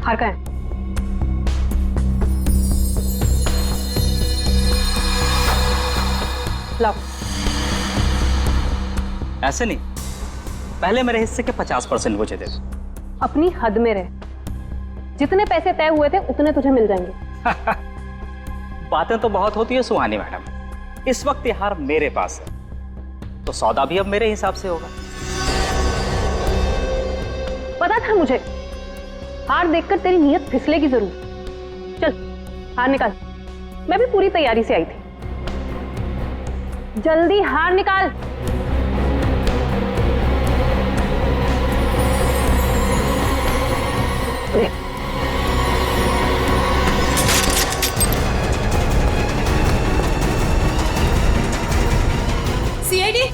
हार का है? लाओ। ऐसे नहीं, पहले मेरे हिस्से के 50% मुझे दे दो। अपनी हद में रह, जितने पैसे तय हुए थे उतने तुझे मिल जाएंगे। बातें तो बहुत होती है सुहानी मैडम, इस वक्त ये हार मेरे पास है तो सौदा भी अब मेरे हिसाब से होगा। पता था मुझे, हार देखकर तेरी नीयत फिसलेगी जरूर। चल हार निकाल, मैं भी पूरी तैयारी से आई थी। जल्दी हार निकाल। देख, सीआईडी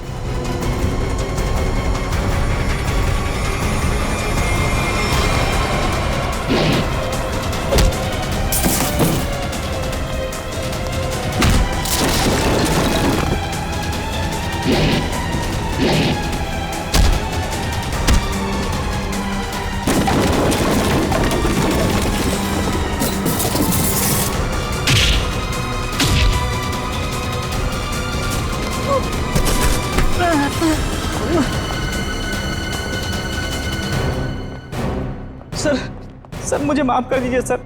सर मुझे माफ कर दीजिए सर,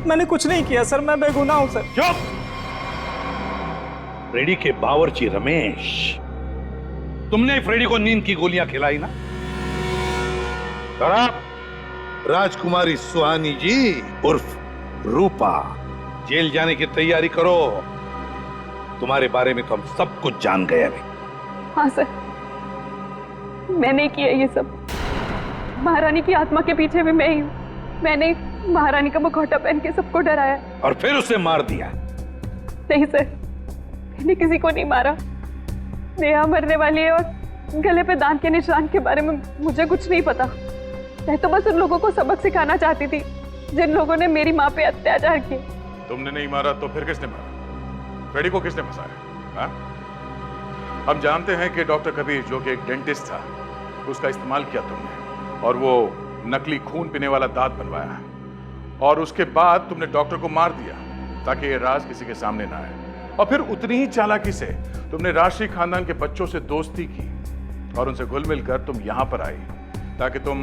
मैंने कुछ नहीं किया सर, मैं बेगुनाह हूं सर। चुप! फ्रेडी के बावर्ची रमेश, तुमने फ्रेडी को नींद की गोलियां खिलाई ना? और आप राजकुमारी सुहानी जी उर्फ रूपा जेल जाने की तैयारी करो। तुम्हारे बारे में तो हम सब कुछ जान गए अभी। हाँ सर, मैंने किया ये सब। महारानी की आत्मा के पीछे भी मैं ही हूँ। मैंने महारानी का मुखौटा पहन के सबको डराया और फिर उसे मार दिया। नहीं सर, मैंने किसी को नहीं मारा। नेहा मरने वाली है और गले पे दांत के निशान के बारे में मुझे कुछ नहीं पता। मैं तो बस उन लोगों को सबक सिखाना चाहती थी जिन लोगों ने मेरी माँ पे अत्याचार किए। तुमने नहीं मारा तो फिर किसने मारा? फ्रेडी को किसने फंसाया? हाँ? हम जानते हैं कि डॉक्टर कबीर, जो कि एक डेंटिस्ट था, उसका इस्तेमाल किया तुमने और वो नकली खून पीने वाला दांत बनवाया और उसके बाद तुमने डॉक्टर को मार दिया ताकि ये राज किसी के सामने ना आए। और फिर उतनी ही चालाकी से तुमने राष्ट्रीय खानदान के बच्चों से दोस्ती की और उनसे घुल मिलकर तुम यहां पर आई ताकि तुम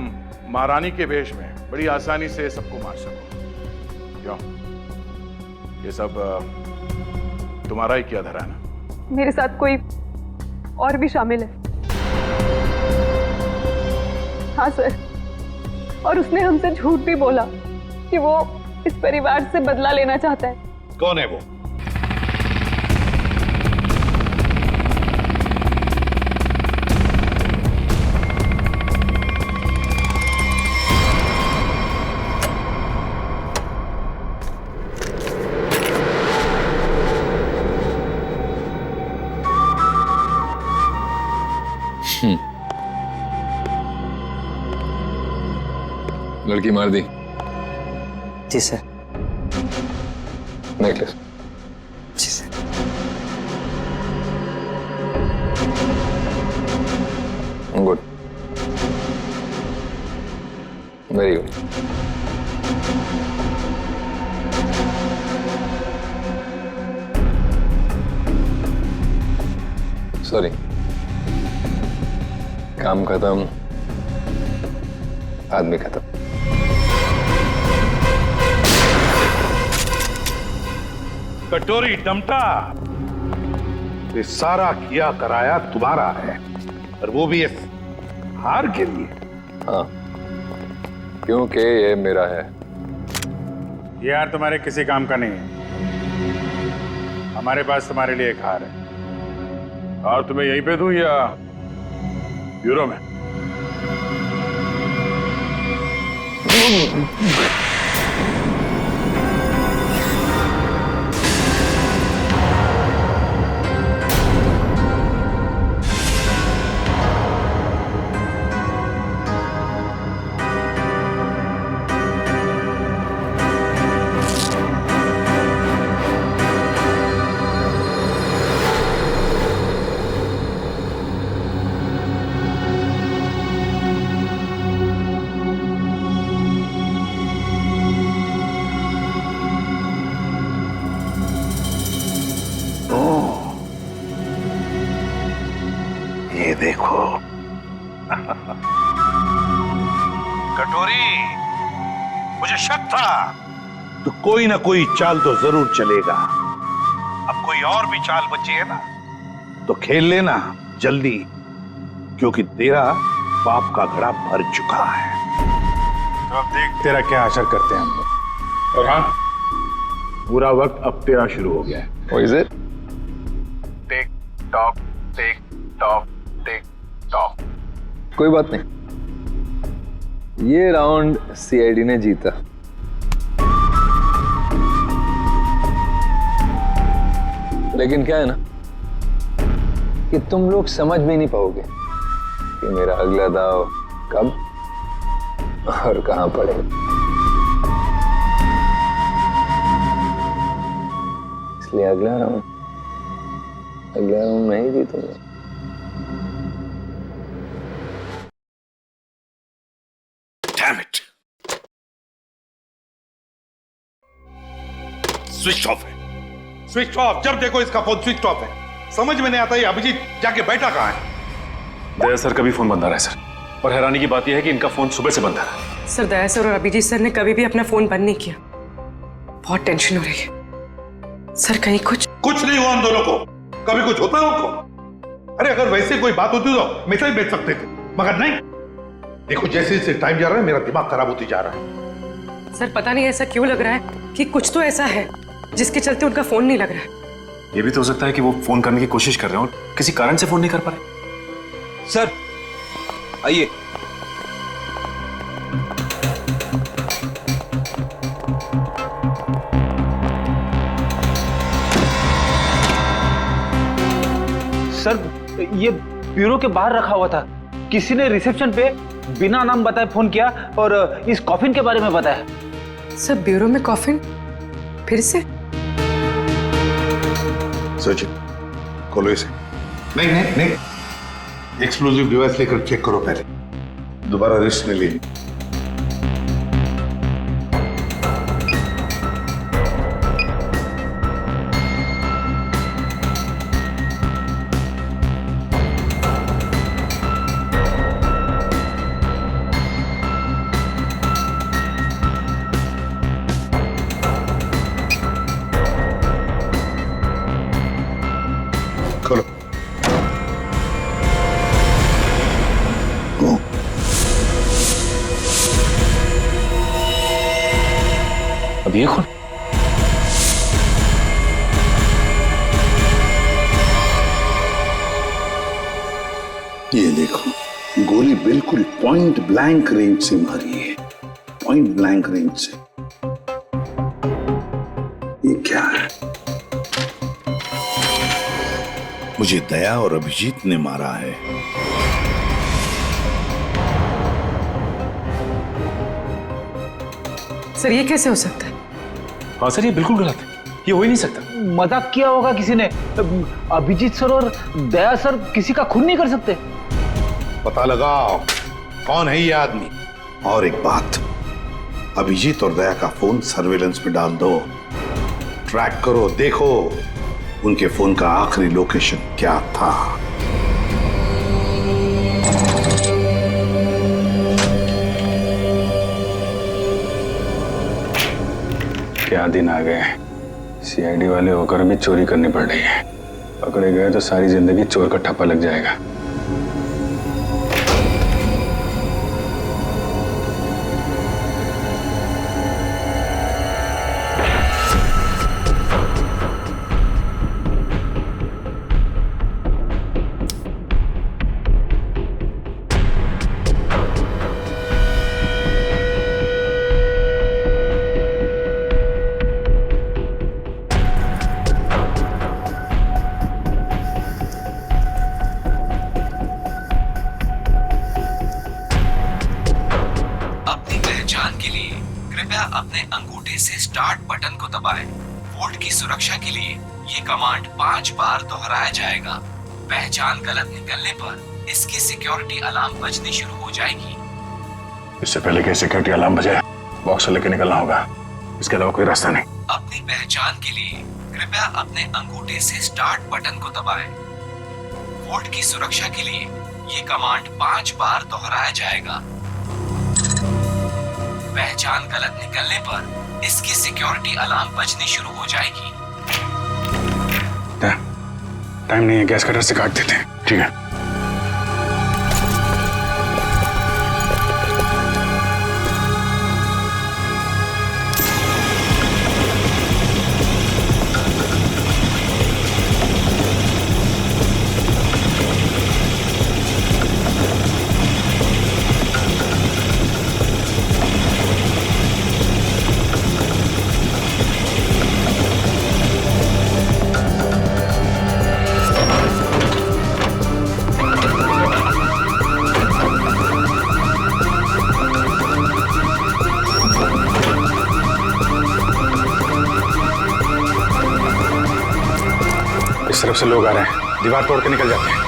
महारानी के वेश में बड़ी आसानी से सबको मार सको। क्यों? ये सब तुम्हारा ही किया धरा ना? मेरे साथ कोई और भी शामिल है। हाँ सर, और उसने हमसे झूठ भी बोला कि वो इस परिवार से बदला लेना चाहता है। कौन है वो? लड़की मार दी? जी sir. Necklace good, very good. Sorry, काम खत्म, आदमी खत्म। कटोरी डमटा, ये सारा किया कराया तुम्हारा है, और वो भी इस हार के लिए। हाँ, क्योंकि ये मेरा है। ये हार तुम्हारे किसी काम का नहीं है। हमारे पास तुम्हारे लिए एक हार है। और तुम्हें यहीं पे दूं या ब्यूरो में? ये देखो कटोरी, मुझे शक था तो कोई ना कोई चाल तो जरूर चलेगा। अब कोई और भी चाल बची है ना, तो खेल लेना जल्दी, क्योंकि तेरा पाप का घड़ा भर चुका है। तो अब देख तेरा क्या असर करते हैं हम लोग। और हाँ, पूरा वक्त अब तेरा शुरू हो गया है। What is it? Tick tock, tick tock, tick tock. कोई बात नहीं, ये राउंड सीआईडी ने जीता। लेकिन क्या है ना कि तुम लोग समझ भी नहीं पाओगे कि मेरा अगला दाव कब और कहां पड़ेगा। इसलिए अगला राउंड मैं ही जीतूंगा। Damn it! स्विच ऑफ है, स्विच ऑफ। जब देखो इसका फोन स्विच ऑफ है। समझ में नहीं आता ये अभिजीत जाके बैठा कहाँ है। दया सर का भी फोन बंद आ रहा है सर, और हैरानी की बात यह है कि इनका फोन सुबह से बंद आ रहा है। सर, दया सर और अभिजीत सर ने कभी भी अपना फोन बंद नहीं किया। बहुत टेंशन हो रही है सर। कहीं कुछ नहीं हुआ उन दोनों को। कभी कुछ होता है उनको? अरे अगर वैसे कोई बात होती तो मैसेज भेज सकते थे, मगर नहीं। देखो जैसे जैसे टाइम जा रहा है मेरा दिमाग खराब होती जा रहा है। सर, पता नहीं ऐसा क्यों लग रहा है कि कुछ तो ऐसा है जिसके चलते उनका फोन नहीं लग रहा है। ये भी तो हो सकता है कि वो फोन करने की कोशिश कर रहे हो और किसी कारण से फोन नहीं कर पा रहे। सर आइए। सर, ये ब्यूरो के बाहर रखा हुआ था। किसी ने रिसेप्शन पे बिना नाम बताए फोन किया और इस कॉफिन के बारे में बताया। सर, ब्यूरो में कॉफिन फिर से? सोचिए, खोलो इसे। नहीं नहीं नहीं, एक्सप्लोजिव डिवाइस लेकर चेक करो पहले, दोबारा रिस्क नहीं लेनी। खोलो। अब ये कौन? ये देखो, गोली बिल्कुल पॉइंट ब्लैंक रेंज से मारी है, पॉइंट ब्लैंक रेंज से। ये क्या है? मुझे दया और अभिजीत ने मारा है। सर, ये कैसे हो सकता है? हाँ सर, ये बिल्कुल गलत है, ये हो ही नहीं सकता। मजाक किया होगा किसी ने। अभिजीत सर और दया सर किसी का खून नहीं कर सकते। पता लगाओ कौन है ये आदमी। और एक बात, अभिजीत और दया का फोन सर्वेलेंस में डाल दो, ट्रैक करो, देखो उनके फोन का आखिरी लोकेशन क्या था। क्या दिन आ गए, सीआईडी वाले होकर भी चोरी करनी पड़ रही है। पकड़े गए तो सारी जिंदगी चोर का ठप्पा लग जाएगा। अपने अंगूठे से स्टार्ट बटन को दबाएं। वोल्ट की सुरक्षा के लिए ये कमांड 5 बार दोहराया जाएगा। पहचान गलत निकलने पर इसकी सिक्योरिटी अलार्म बजनी शुरू हो जाएगी। इससे पहले कि सिक्योरिटी अलार्म बजे बॉक्स लेके निकलना होगा, इसके अलावा कोई रास्ता नहीं। अपनी पहचान के लिए कृपया अपने अंगूठे से स्टार्ट बटन को दबाएं। वोल्ट की सुरक्षा के लिए ये कमांड 5 बार दोहराया जाएगा। पहचान गलत निकलने पर इसकी सिक्योरिटी अलार्म बजनी शुरू हो जाएगी। टाइम नहीं है, गैस कटर से काट देते हैं। ठीक है। इस तरफ से लोग आ रहे हैं, दीवार तोड़ के निकल जाते हैं।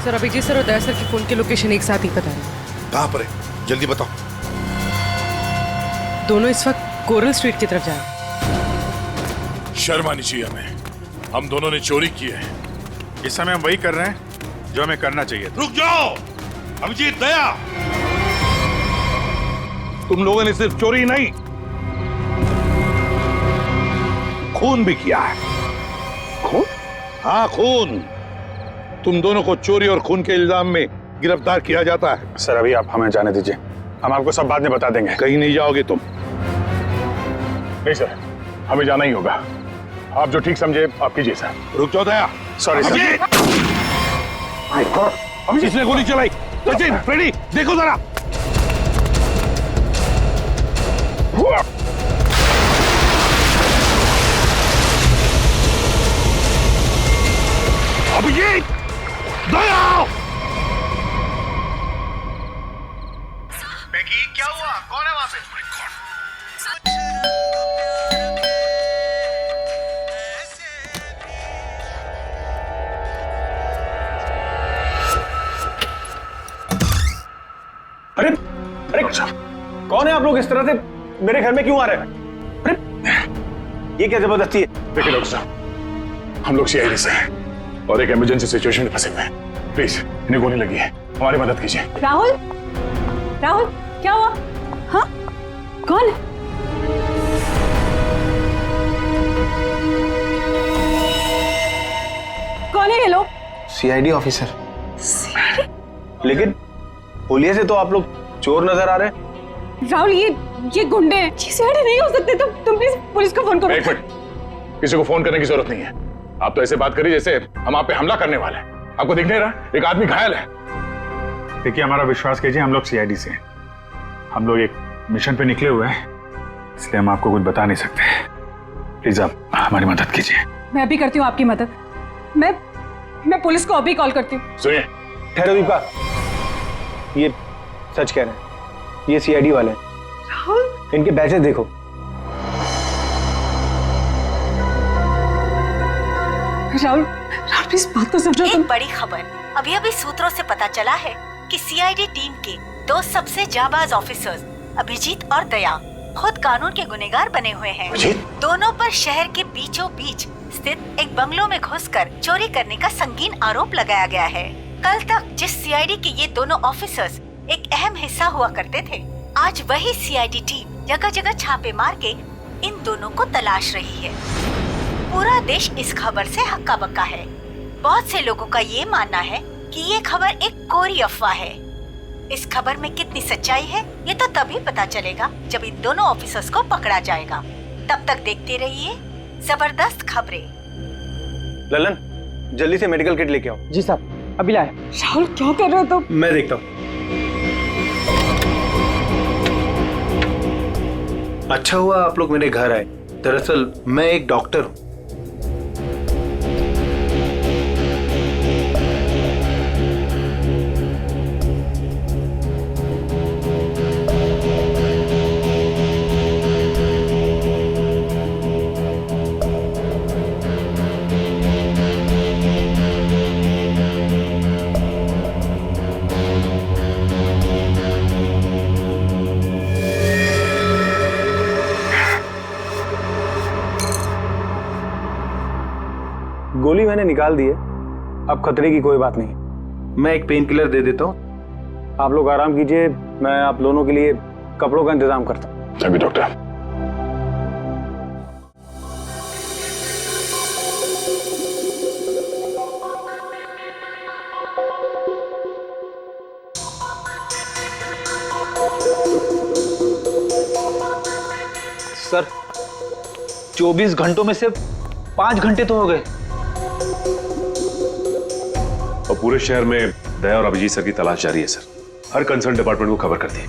सर अभिजीत सर और दया सर की फोन की लोकेशन एक साथ ही पता है। कहाँ पर है, जल्दी बताओ। दोनों इस वक्त कोरल स्ट्रीट की तरफ जा रहे हैं। शर्म आनी चाहिए हमें, हम दोनों ने चोरी की है। इस समय हम वही कर रहे हैं जो हमें करना चाहिए। रुक जाओ अभिजीत, दया, तुम लोगों ने सिर्फ चोरी नहीं, खून भी किया है। खून? हाँ खून। तुम दोनों को चोरी और खून के इल्जाम में गिरफ्तार किया जाता है। सर अभी आप हमें जाने दीजिए, हम आपको सब बाद में बता देंगे। कहीं नहीं जाओगे तुम। नहीं सर, हमें जाना ही होगा। आप जो ठीक समझे आप कीजिए सर। रुक जाओ दया। Sorry sir. इसने गोली चलाई। सचिन, फ्रेडी, देखो जरा। अभिजीत, दया! बेकी, क्या हुआ? कौन है वहां पे? अरे अरे कौन है आप लोग? इस तरह से मेरे घर में क्यों आ रहे हैं? अरे ये क्या जबरदस्ती है? देखिए डॉक्टर साहब, हम लोग सीआईडी से हैं और एक इमरजेंसी सिचुएशन में फंसे हुए हैं। प्लीज, इन्हें गोली लगी है, हमारी मदद कीजिए। राहुल, राहुल क्या हुआ? हाँ, कौन है? कौन है ये लोग? CID officer. लेकिन पुलिस से तो आप लोग चोर नजर आ रहे हैं। राहुल ये गुंडे हैं। ये सीआईडी नहीं हो सकते। तुम प्लीज पुलिस को फोन करो। एक मिनट, किसी को फोन करने की जरूरत नहीं है। आप तो ऐसे बात करिए जैसे हम आप पे हमला करने वाले हैं। आपको दिख नहीं रहा एक आदमी घायल है? देखिए, हमारा विश्वास कीजिए, हम लोग सीआईडी से हैं। हम लोग एक मिशन पे निकले हुए हैं, इसलिए हम आपको कुछ बता नहीं सकते। प्लीज आप हमारी मदद कीजिए। मैं भी करती हूँ आपकी मदद। मैं पुलिस को अभी कॉल करती हूँ। सुनिए, ठहरो दीपा, ये सच कह रहे हैं, ये सीआईडी वाले हैं। इनके बैचेस देखो। राहुल प्लीज बात को समझो। एक बड़ी खबर अभी अभी सूत्रों से पता चला है कि सीआईडी टीम के 2 सबसे जाबाज ऑफिसर्स अभिजीत और दया खुद कानून के गुनहगार बने हुए हैं। दोनों पर शहर के बीचों बीच स्थित एक बंगलों में घुसकर चोरी करने का संगीन आरोप लगाया गया है। कल तक जिस सीआईडी के ये दोनों ऑफिसर्स एक अहम हिस्सा हुआ करते थे, आज वही सीआईडी टीम जगह जगह छापे मार के इन दोनों को तलाश रही है। पूरा देश इस खबर से हक्का बक्का है। बहुत से लोगों का ये मानना है कि ये खबर एक कोरी अफवाह है। इस खबर में कितनी सच्चाई है ये तो तभी पता चलेगा जब इन दोनों ऑफिसर्स को पकड़ा जाएगा। तब तक देखते रहिए जबरदस्त खबरें। ललन, जल्दी से मेडिकल किट लेके आओ। जी साहब, अभी लाए। राहुल क्या कर रहे हो तुम? मैं देखता हूँ। अच्छा हुआ आप लोग मेरे घर आए। दरअसल मैं एक डॉक्टर हूँ। गोली मैंने निकाल दी है, अब खतरे की कोई बात नहीं। मैं एक पेन किलर दे देता हूँ, आप लोग आराम कीजिए। मैं आप दोनों के लिए कपड़ों का इंतजाम करता हूँ। अभी डॉक्टर। सर 24 घंटों में से 5 घंटे तो हो गए। और पूरे शहर में दया और अभिजीत सर की तलाश जारी है सर। हर कंसर्न डिपार्टमेंट को खबर कर दी,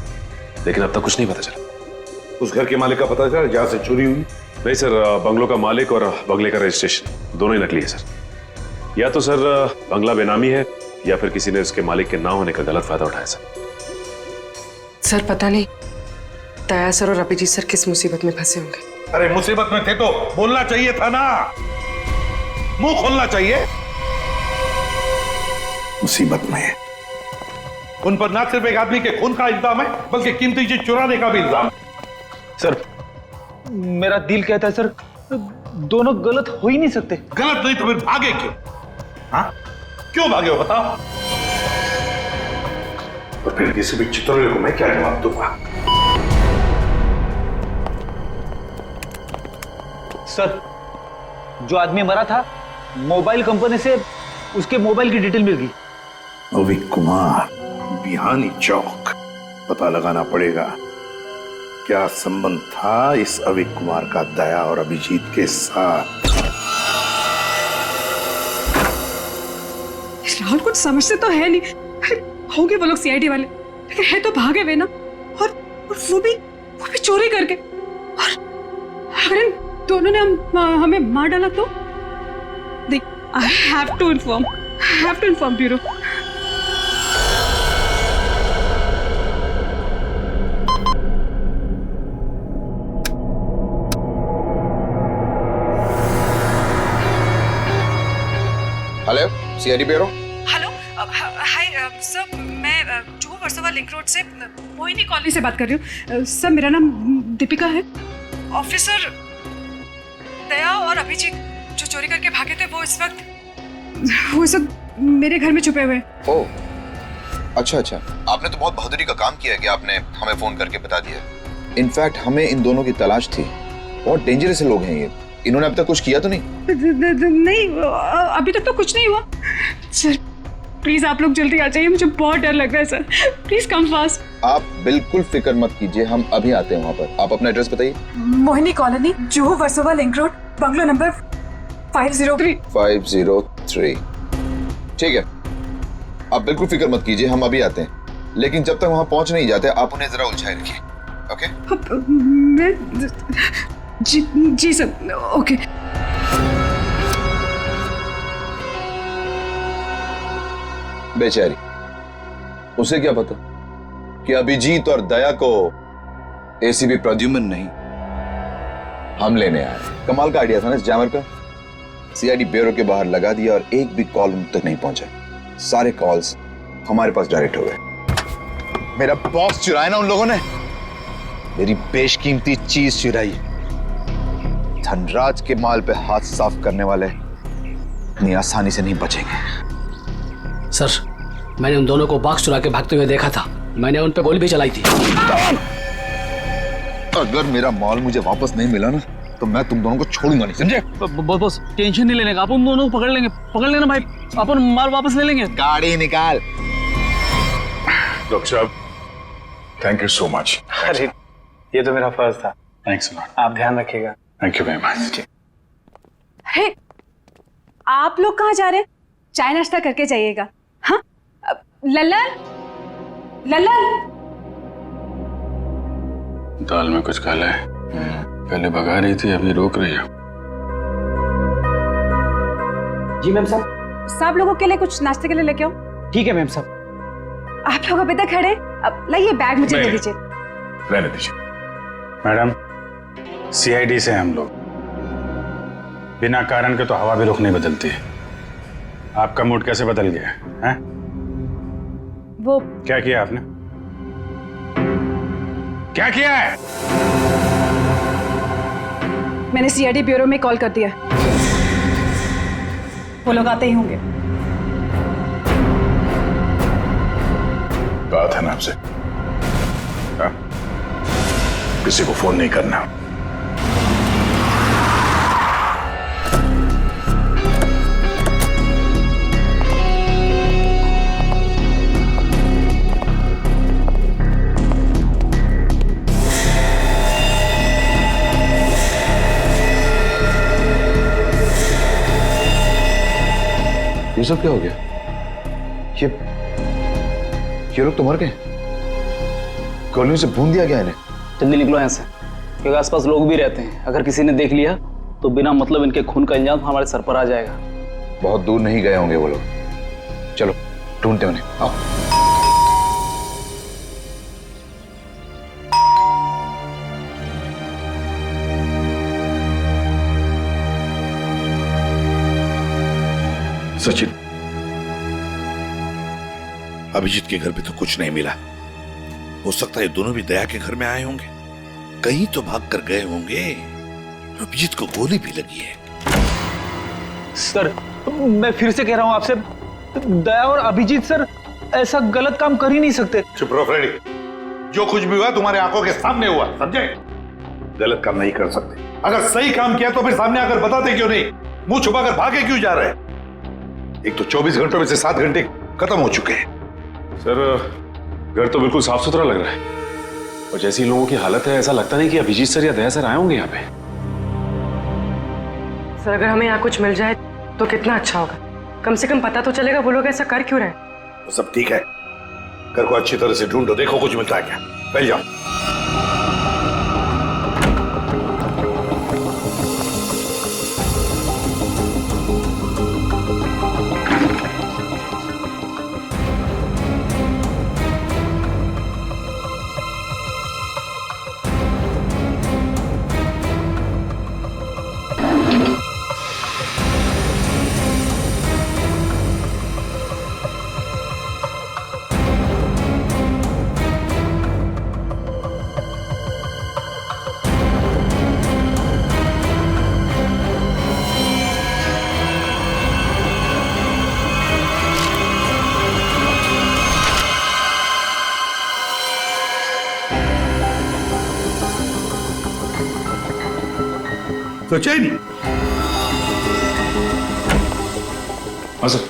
लेकिन अब तक कुछ नहीं पता चला। उस घर के मालिक का पता चला जहां से चोरी हुई? नहीं सर, बंगलों का मालिक और बंगले का रजिस्ट्रेशन दोनों ही नकली है सर। या तो सर बंगला बेनामी है या फिर किसी ने उसके मालिक के ना होने का गलत फायदा उठाया सर पता नहीं दया सर और अभिजीत सर किस मुसीबत में फंसे होंगे। अरे मुसीबत में थे तो बोलना चाहिए था ना, मुंह खोलना चाहिए। मुसीबत में है। उन पर ना सिर्फ एक आदमी के खून का इल्जाम है बल्कि कीमती चीज चुराने का भी इल्जाम। सर मेरा दिल कहता है सर, दोनों गलत हो ही नहीं सकते। गलत नहीं तो फिर भागे क्यों? हाँ क्यों भागे हो बताओ? और फिर किसी भी चित्रोले को मैं क्या जवाब दूंगा? सर जो आदमी मरा था, मोबाइल कंपनी से उसके मोबाइल की डिटेल मिल गई। अविक कुमार, बिहानी चौक। पता लगाना पड़ेगा क्या संबंध था इस अविक कुमार का दया और अभिजीत के साथ। राहुल कुछ समझते तो है नहीं। अरे होंगे वो लोग सीआईडी वाले, लेकिन है तो भागे हुए ना। और वो भी चोरी करके। और अगर इन दोनों ने हमें मार डाला तो? देख, I have to inform bureau. Hello, CID bureau. Hello, hi sir, मैं जुहू वर्सोवा लिंक रोड से मोहिनी कॉलोनी से बात कर रही हूँ। सर मेरा नाम दीपिका है। ऑफिसर दया और अभिजीत जो चोरी करके भागे थे वो इस वक्त मेरे घर में छुपे हुए हैं। ओह, अच्छा। आपने तो बहुत बहादुरी का काम किया कि आपने हमें फोन करके बता दिया। इनफैक्ट हमें इन दोनों की तलाश थी। बहुत डेंजरस लोग हैं ये। इन्होंने अब तक कुछ किया तो नहीं? नहीं, अभी तक तो कुछ नहीं हुआ। सर प्लीज आप लोग जल्दी आ जाइए, मुझे बहुत डर लग रहा है सर। Please come fast. आप बिल्कुल फिक्र मत कीजिए, हम अभी आते हैं वहाँ पर। आप अपना एड्रेस बताइए। Mohini colony, Juhu Versova link road, bungalow number 503। 503। ठीक है, आप बिल्कुल फिक्र मत कीजिए, हम अभी आते हैं। लेकिन जब तक वहां पहुंच नहीं जाते आप उन्हें जरा उलझाए रखिए। ओके? जी सर, ओके। बेचारी, उसे क्या पता कि अभिजीत और दया को एसीपी प्रद्युम्न नहीं हम लेने आए। कमाल का आइडिया था ना इस जैमर का। सीआईडी ब्यूरो के बाहर लगा दिया और एक भी कॉल उन तक नहीं पहुंचा। सारे कॉल्स हमारे पास डायरेक्ट हो गए। मेरा बॉस चुराया ना उन लोगों ने, मेरी बेशकीमती चीज चुराई। धनराज के माल पे हाथ साफ करने वाले इतनी आसानी से नहीं बचेंगे। सर, मैंने उन दोनों को बॉक्स चुरा के भागते हुए देखा था। मैंने उन पे गोली भी चलाई थी। अगर मेरा माल मुझे वापस नहीं मिला ना तो मैं तुम दोनों को छोड़ूंगा नहीं, समझे? बस टेंशन नहीं लेने का, अपन दोनों को पकड़ लेंगे। पकड़ लेना भाई, अपन माल वापस ले लेंगे। गाड़ी निकाल। डॉक्टर साहब, थैंक यू सो मच। अरे ये तो मेरा फर्ज था। Thanks a lot. आप ध्यान रखिएगा। Thank you very much. Hey, आप लोग कहाँ जा रहे हैं? चाय नाश्ता करके जाइएगा। हाँ, लल्लन, लल्लन। दाल में कुछ काला है। पहले भगा रही थी, अभी रोक रही है। जी मैम साहब। सब लोगों के लिए कुछ नाश्ते के लिए लेके आओ। ठीक है मैम साहब। आप लोग अभी तक खड़े, अब लाइए बैग मुझे दे दीजिए। रहने दीजिए। मैडम, सीआईडी से हम लोग बिना कारण के तो हवा भी रुख नहीं बदलती है। आपका मूड कैसे बदल गया है? वो क्या किया आपने? क्या किया है? मैंने सीआईडी ब्यूरो में कॉल कर दिया। वो लोग आते ही होंगे। बात है ना आपसे, हाँ? किसी को फोन नहीं करना। ये सब क्या हो गया? ये लोग तो मर गए। गोलियों से भून दिया गया इन्हें। जल्दी निकलो यहाँ से, क्योंकि आसपास लोग भी रहते हैं। अगर किसी ने देख लिया तो बिना मतलब इनके खून का इल्जाम हमारे सर पर आ जाएगा। बहुत दूर नहीं गए होंगे वो लोग। चलो ढूंढते उन्हें, आओ। सचिन, अभिजीत के घर पे तो कुछ नहीं मिला। हो सकता है दोनों भी दया के घर में आए होंगे, कहीं तो भाग कर गए होंगे। अभिजीत को गोली भी लगी है। सर, मैं फिर से कह रहा हूं आपसे, दया और अभिजीत सर ऐसा गलत काम कर ही नहीं सकते। चुप रहो फ्रेडी, जो कुछ भी हुआ तुम्हारे आंखों के सामने हुआ, समझे? गलत काम नहीं कर सकते। अगर सही काम किया तो फिर सामने आकर बताते क्यों नहीं? मुंह छुपाकर भागे क्यों जा रहे हैं? एक तो 24 घंटों में से 7 घंटे खत्म हो चुके हैं। सर, घर तो बिल्कुल साफ सुथरा लग रहा है और जैसी लोगों की हालत है ऐसा लगता नहीं कि अभिजीत सर या दया सर आए होंगे यहाँ पे। सर, अगर हमें यहाँ कुछ मिल जाए तो कितना अच्छा होगा। कम से कम पता तो चलेगा वो लोग ऐसा कर क्यों रहे हैं। तो सब ठीक है, घर को अच्छी तरह से ढूंढो, देखो कुछ मिलता है क्या। पहले जाओ। सचिन, हाँ सर।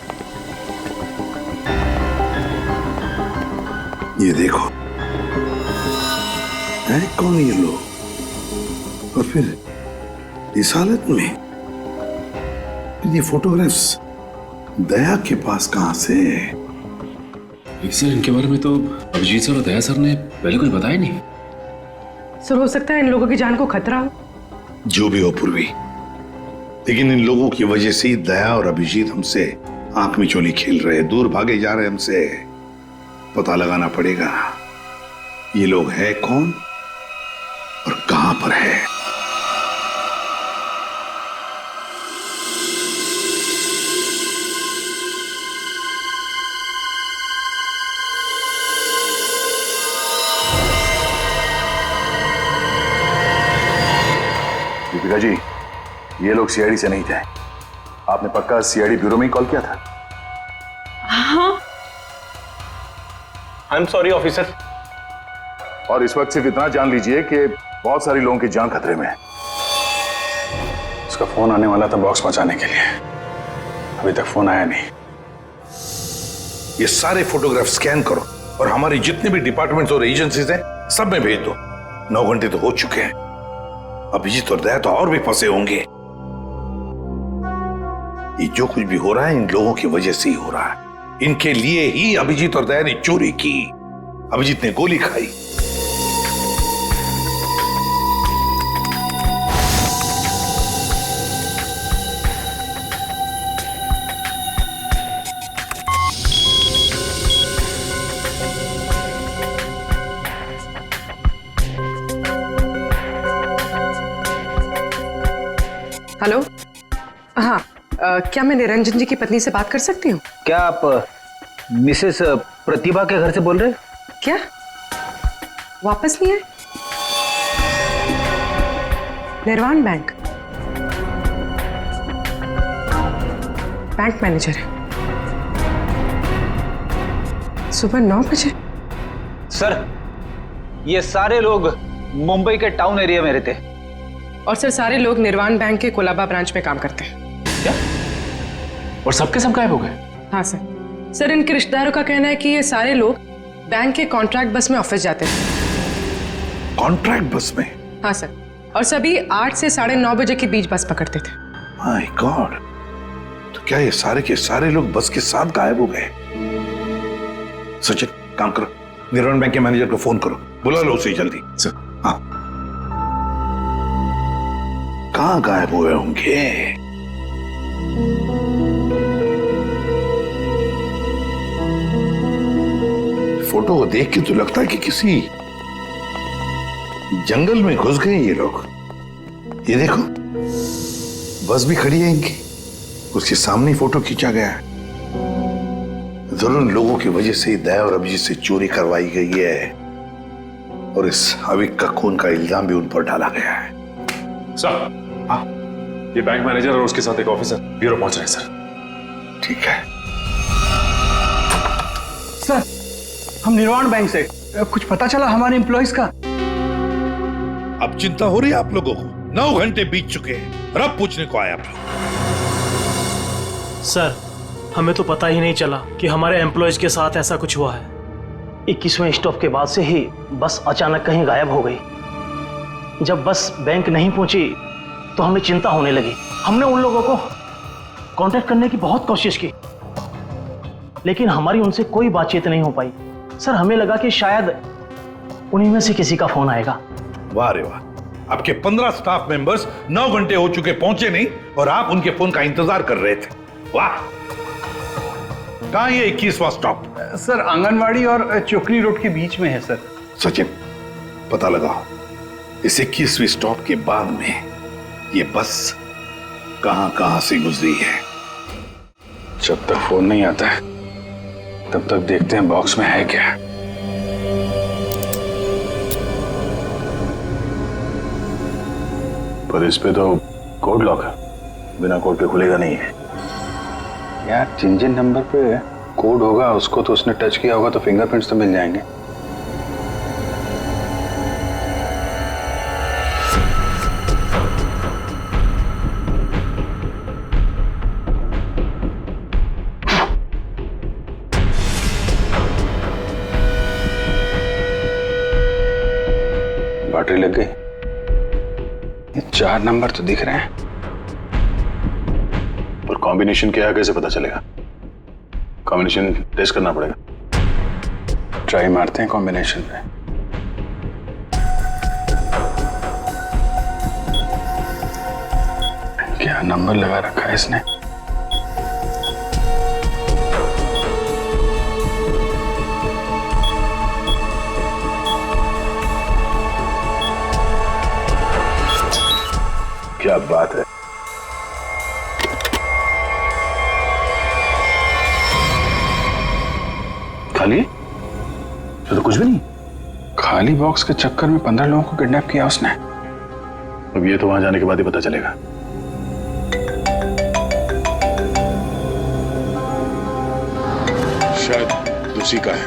ये देखो, है कौन ये लोग और फिर इस हालत में? ये फोटोग्राफ्स दया के पास कहां से? सर इनके बारे में तो अभिजीत सर और दया सर ने पहले कुछ बताया नहीं। सर हो सकता है इन लोगों की जान को खतरा हो। जो भी हो पूर्वी, लेकिन इन लोगों की वजह से ही दया और अभिजीत हमसे आंख में चोली खेल रहे, दूर भागे जा रहे हमसे। पता लगाना पड़ेगा ये लोग है कौन और कहां पर है। दीपिका जी, ये लोग सीआईडी से नहीं थे। आपने पक्का सीआईडी ब्यूरो में ही कॉल किया था? हाँ। I am sorry officer. और इस वक्त सिर्फ इतना जान लीजिए कि बहुत सारे लोगों की जान खतरे में है। उसका फोन आने वाला था बॉक्स पहुंचाने के लिए, अभी तक फोन आया नहीं। ये सारे फोटोग्राफ स्कैन करो और हमारी जितने भी डिपार्टमेंट्स और एजेंसीज हैं सब में भेज दो। 9 घंटे तो हो चुके हैं, अभिजीत और दया तो और भी फंसे होंगे। ये जो कुछ भी हो रहा है इन लोगों की वजह से ही हो रहा है। इनके लिए ही अभिजीत और दया ने चोरी की, अभिजीत ने गोली खाई। हेलो, हाँ, क्या मैं निरंजन जी की पत्नी से बात कर सकती हूँ? क्या आप मिसेस प्रतिभा के घर से बोल रहे हैं? क्या वापस नहीं आए? निर्वाण बैंक मैनेजर है, सुबह 9 बजे। सर ये सारे लोग मुंबई के टाउन एरिया में रहते हैं। और सर सारे लोग निर्वाण बैंक के कोलाबा ब्रांच में काम करते हैं। क्या? और सबके सब गायब हो गए? हाँ सर। सर इनके रिश्तेदारों का कहना है कि ये सारे लोग बैंक के कॉन्ट्रैक्ट बस में ऑफिस जाते थे। कॉन्ट्रैक्ट बस में? हाँ सर, और सभी 8 से 9:30 बजे के बीच बस पकड़ते थे। माय गॉड, तो क्या ये सारे के सारे लोग बस के साथ गायब हो गए? सचिन काम करो, निर्वाण बैंक के मैनेजर को फोन करो, बुला लो उसे जल्दी। सर हाँ, कहां गायब हुए होंगे? फोटो को देख के तो लगता है कि किसी जंगल में घुस गए ये लोग। ये देखो बस भी खड़ी है इनकी, उसके सामने ही फोटो खींचा गया है। जरूर इन लोगों की वजह से दया और अभिजीत से चोरी करवाई गई है और इस अविक का खून का इल्जाम भी उन पर डाला गया है। सर हाँ, ये बैंक मैनेजर और उसके साथ एक ऑफिसर ब्यूरो पहुंच रहे हैं सर। ठीक है सर, हम निर्वाण बैंक से, कुछ पता चला हमारे एम्प्लॉइज का? अब चिंता हो रही है आप लोगों को? 9 घंटे बीत चुके हैं और अब पूछने को आए आप लोग। सर हमें तो पता ही नहीं चला कि हमारे एम्प्लॉयज के साथ ऐसा कुछ हुआ है। 21वें स्टॉप के बाद से ही बस अचानक कहीं गायब हो गई। जब बस बैंक नहीं पहुंची तो हमें चिंता होने लगी। हमने उन लोगों को कांटेक्ट करने की बहुत कोशिश की, लेकिन हमारी उनसे कोई बातचीत नहीं हो पाई। सर हमें लगा कि शायद उन्हीं में से किसी का फोन आएगा। वाह रे वाह, आपके 15 स्टाफ मेंबर्स 9 घंटे हो चुके पहुंचे नहीं और आप उनके फोन का इंतजार कर रहे थे। वाह, कहां ये 21वां स्टॉप? सर आंगनवाड़ी और चोकरी रोड के बीच में है सर। सचिन पता लगाओ इस 21वीं स्टॉप के बाद में ये बस कहां से गुजरी है। जब तक फोन नहीं आता है तब तक देखते हैं बॉक्स में है क्या। पर इस पे तो कोड लॉक है, बिना कोड के खुलेगा नहीं है यार। जिन नंबर पे कोड होगा उसको तो उसने टच किया होगा तो फिंगरप्रिंट्स तो मिल जाएंगे। बैटरी लग गई। ये 4 नंबर तो दिख रहे हैं, और कॉम्बिनेशन क्या है कैसे पता चलेगा? कॉम्बिनेशन टेस्ट करना पड़ेगा। ट्राई मारते हैं कॉम्बिनेशन पे। क्या नंबर लगा रखा है इसने? क्या बात है। खाली तो कुछ भी नहीं। खाली बॉक्स के चक्कर में 15 लोगों को किडनैप किया उसने। अब ये तो वहां जाने के बाद ही पता चलेगा। शायद उसी का है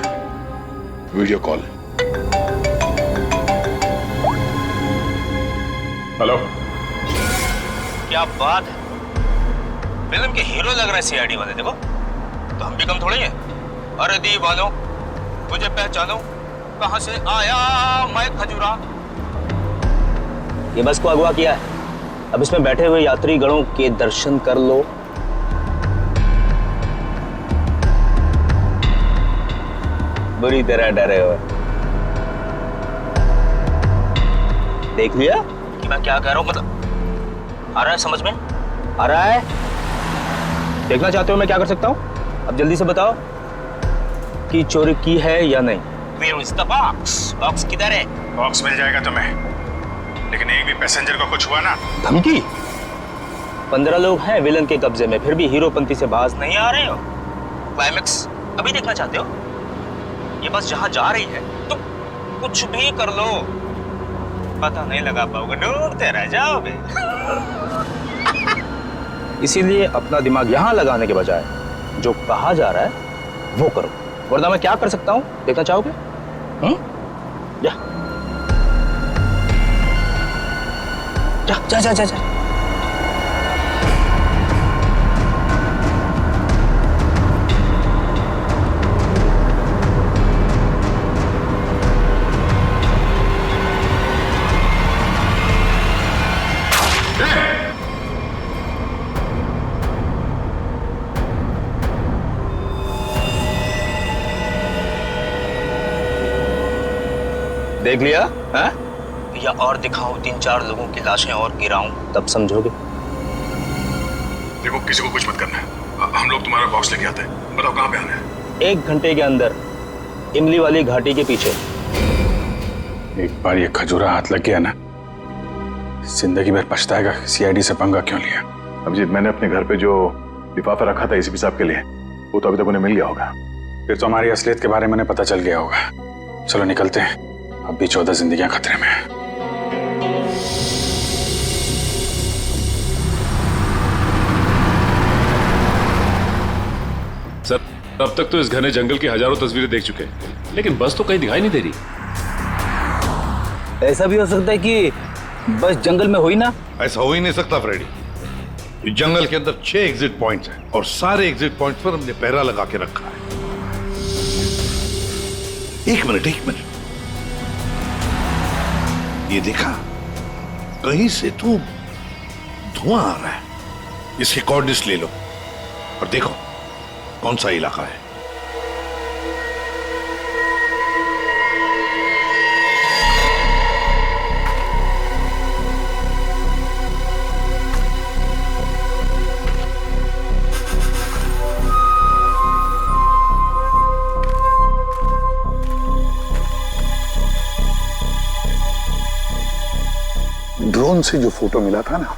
वीडियो कॉल। हेलो, क्या बात है, फिल्म के हीरो लग रहा है सीआईडी वाले। देखो तो हम भी कम थोड़ी हैं। अरे दीवानो मुझे पहचानो, कहां से आया मैं खजूरा। ये बस को अगवा किया है, अब इसमें बैठे हुए यात्री गणों के दर्शन कर लो। बुरी तरह डरे हुए। देख लिया कि मैं क्या कह रहा हूं? मतलब आ रहा है समझ में? आ रहा है? देखना चाहते हो मैं क्या कर सकता हूं? अब जल्दी से बताओ कि चोरी की है या नहीं। Where is the box? Box किधर है? बॉक्स मिल जाएगा तुम्हें, लेकिन एक भी पैसेंजर को कुछ हुआ ना। धमकी? 15 लोग हैं विलन के कब्जे में, फिर भी हीरोपंती से बाज नहीं आ रहे हो। क्लाइमेक्स अभी देखना चाहते हो? ये बस जहां जा रही है तुम कुछ भी कर लो, पता नहीं लगा पाओगे, डूबते रह जाओगे। इसीलिए अपना दिमाग यहां लगाने के बजाय जो कहा जा रहा है वो करो, वरना मैं क्या कर सकता हूं देखना चाहोगे? जा जा जा जा, जा। देख लिया है? या और दिखाऊं 3-4 लोगों की लाशें और गिराऊं, तब समझोगे। देखो किसी को कुछ मत करना है, हम लोग तुम्हारा बॉक्स लेके आते हैं। बताओ कहां पे आना है? 1 घंटे के अंदर इमली वाली घाटी के पीछे। एक बार ये खजूरा हाथ लग गया ना, जिंदगी भर पछताएगा सीआईडी से पंगा क्यों लिया। अभिजीत, मैंने अपने घर पे जो लिफाफा रखा था एसीपी साहब के लिए, वो तो अभी तक उन्हें मिल गया होगा। फिर तो हमारी असलियत के बारे में पता चल गया होगा। चलो निकलते हैं, अब भी 14 जिंदगियां खतरे में हैं। सर, अब तक तो इस घने जंगल की हजारों तस्वीरें देख चुके हैं, लेकिन बस तो कहीं दिखाई नहीं दे रही। ऐसा भी हो सकता है कि बस जंगल में हुई ना। ऐसा हो ही नहीं सकता फ्रेडी। इस जंगल के अंदर 6 एग्जिट पॉइंट्स हैं और सारे एग्जिट पॉइंट्स पर हमने पहरा लगा के रखा है। एक मिनट, ये देखा, कहीं से तो धुआं आ रहा है। इसके कोऑर्डिनेट्स ले लो और देखो कौन सा इलाका है। ड्रोन से जो फोटो मिला था ना,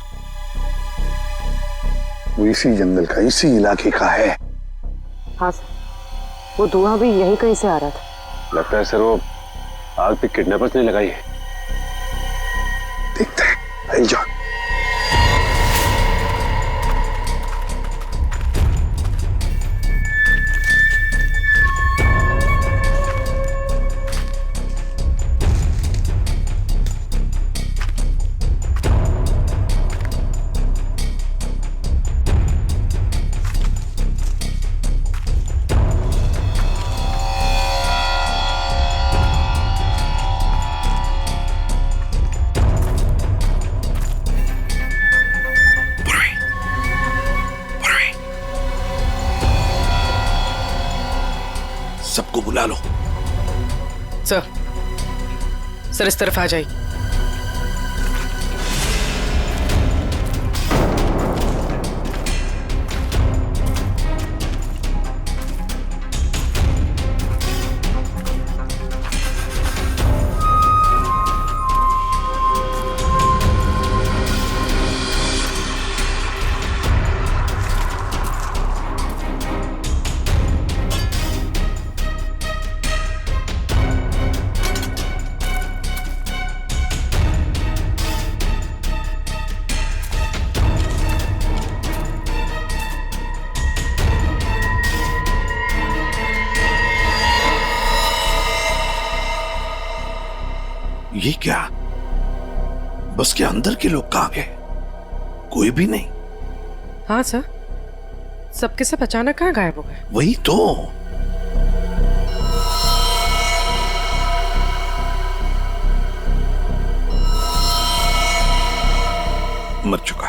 वो इसी जंगल का, इसी इलाके का है। हाँ सर, वो धुआं भी यहीं कहीं से आ रहा था। लगता है सर वो आग पे किडनैपर्स ने लगाई है। देखते हैं, आई जा। सर इस तरफ आ जाइए। ये क्या? बस के अंदर के लोग कहां गए? कोई भी नहीं। हाँ सर, सबके सब अचानक कहाँ गायब हो गए? वही तो। मर चुका।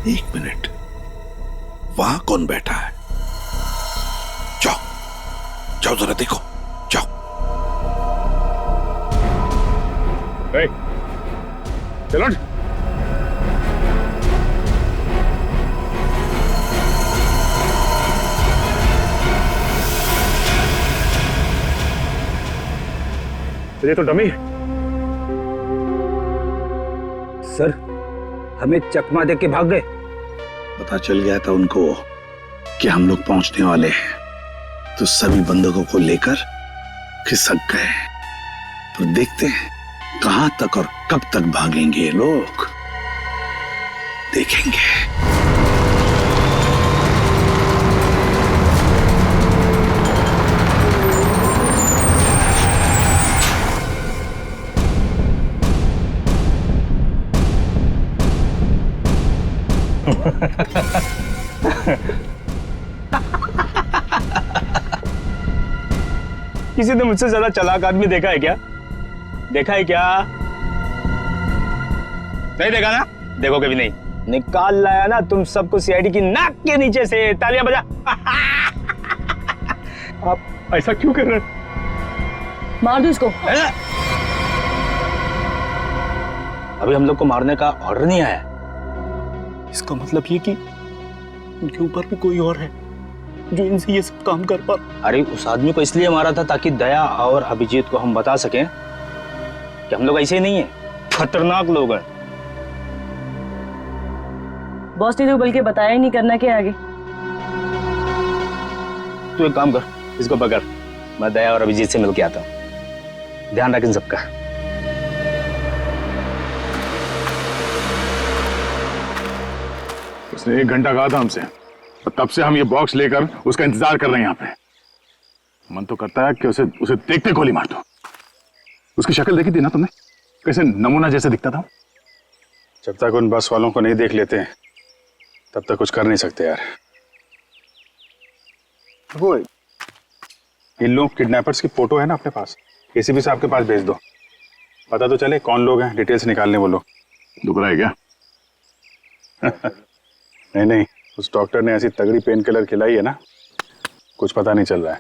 एक मिनट, वहां कौन बैठा है? जाओ जाओ जरा देखो, जाओ। चलो ये तो डमी। सर, हमें चकमा दे के भाग गए। पता चल गया था उनको कि हम लोग पहुंचने वाले हैं, तो सभी बंदूकों को लेकर खिसक गए। तो देखते हैं कहां तक और कब तक भागेंगे ये लोग, देखेंगे। किसी ने मुझसे ज्यादा चालाक आदमी देखा है क्या? देखा है क्या? नहीं देखा ना? देखो कभी नहीं। निकाल लाया ना तुम सबको सीआईडी की नाक के नीचे से। तालियां बजा। आप ऐसा क्यों कर रहे हैं? मार दो इसको। अभी हम लोग को मारने का ऑर्डर नहीं आया। इसका मतलब ये कि उनके ऊपर भी कोई और है जो इनसे ये सब काम कर पा। अरे उस आदमी को इसलिए मारा था ताकि दया और अभिजीत को हम बता सकें कि हम लोग ऐसे नहीं है, खतरनाक लोग हैं। बॉस ने तो बल्कि बताया ही नहीं करना क्या आगे। तू एक काम कर, इसको पकड़, मैं दया और अभिजीत से मिलके आता हूँ। ध्यान रख इन सबका। उसने 1 घंटा कहा था हमसे, और तब से हम ये बॉक्स लेकर उसका इंतजार कर रहे हैं यहाँ पे। मन तो करता है कि उसे देखते गोली मार दो। उसकी शक्ल देखी थी ना तुमने, कैसे नमूना जैसे दिखता था। जब तक उन बस वालों को नहीं देख लेते तब तक कुछ कर नहीं सकते यार। वो इन लोग किडनैपर्स की फोटो है ना अपने पास, एसीपी साहब के पास भेज दो, पता तो चले कौन लोग हैं, डिटेल्स निकालने वो लोग। दुख रहा है क्या? नहीं नहीं, उस डॉक्टर ने ऐसी तगड़ी पेन किलर खिलाई है ना, कुछ पता नहीं चल रहा है।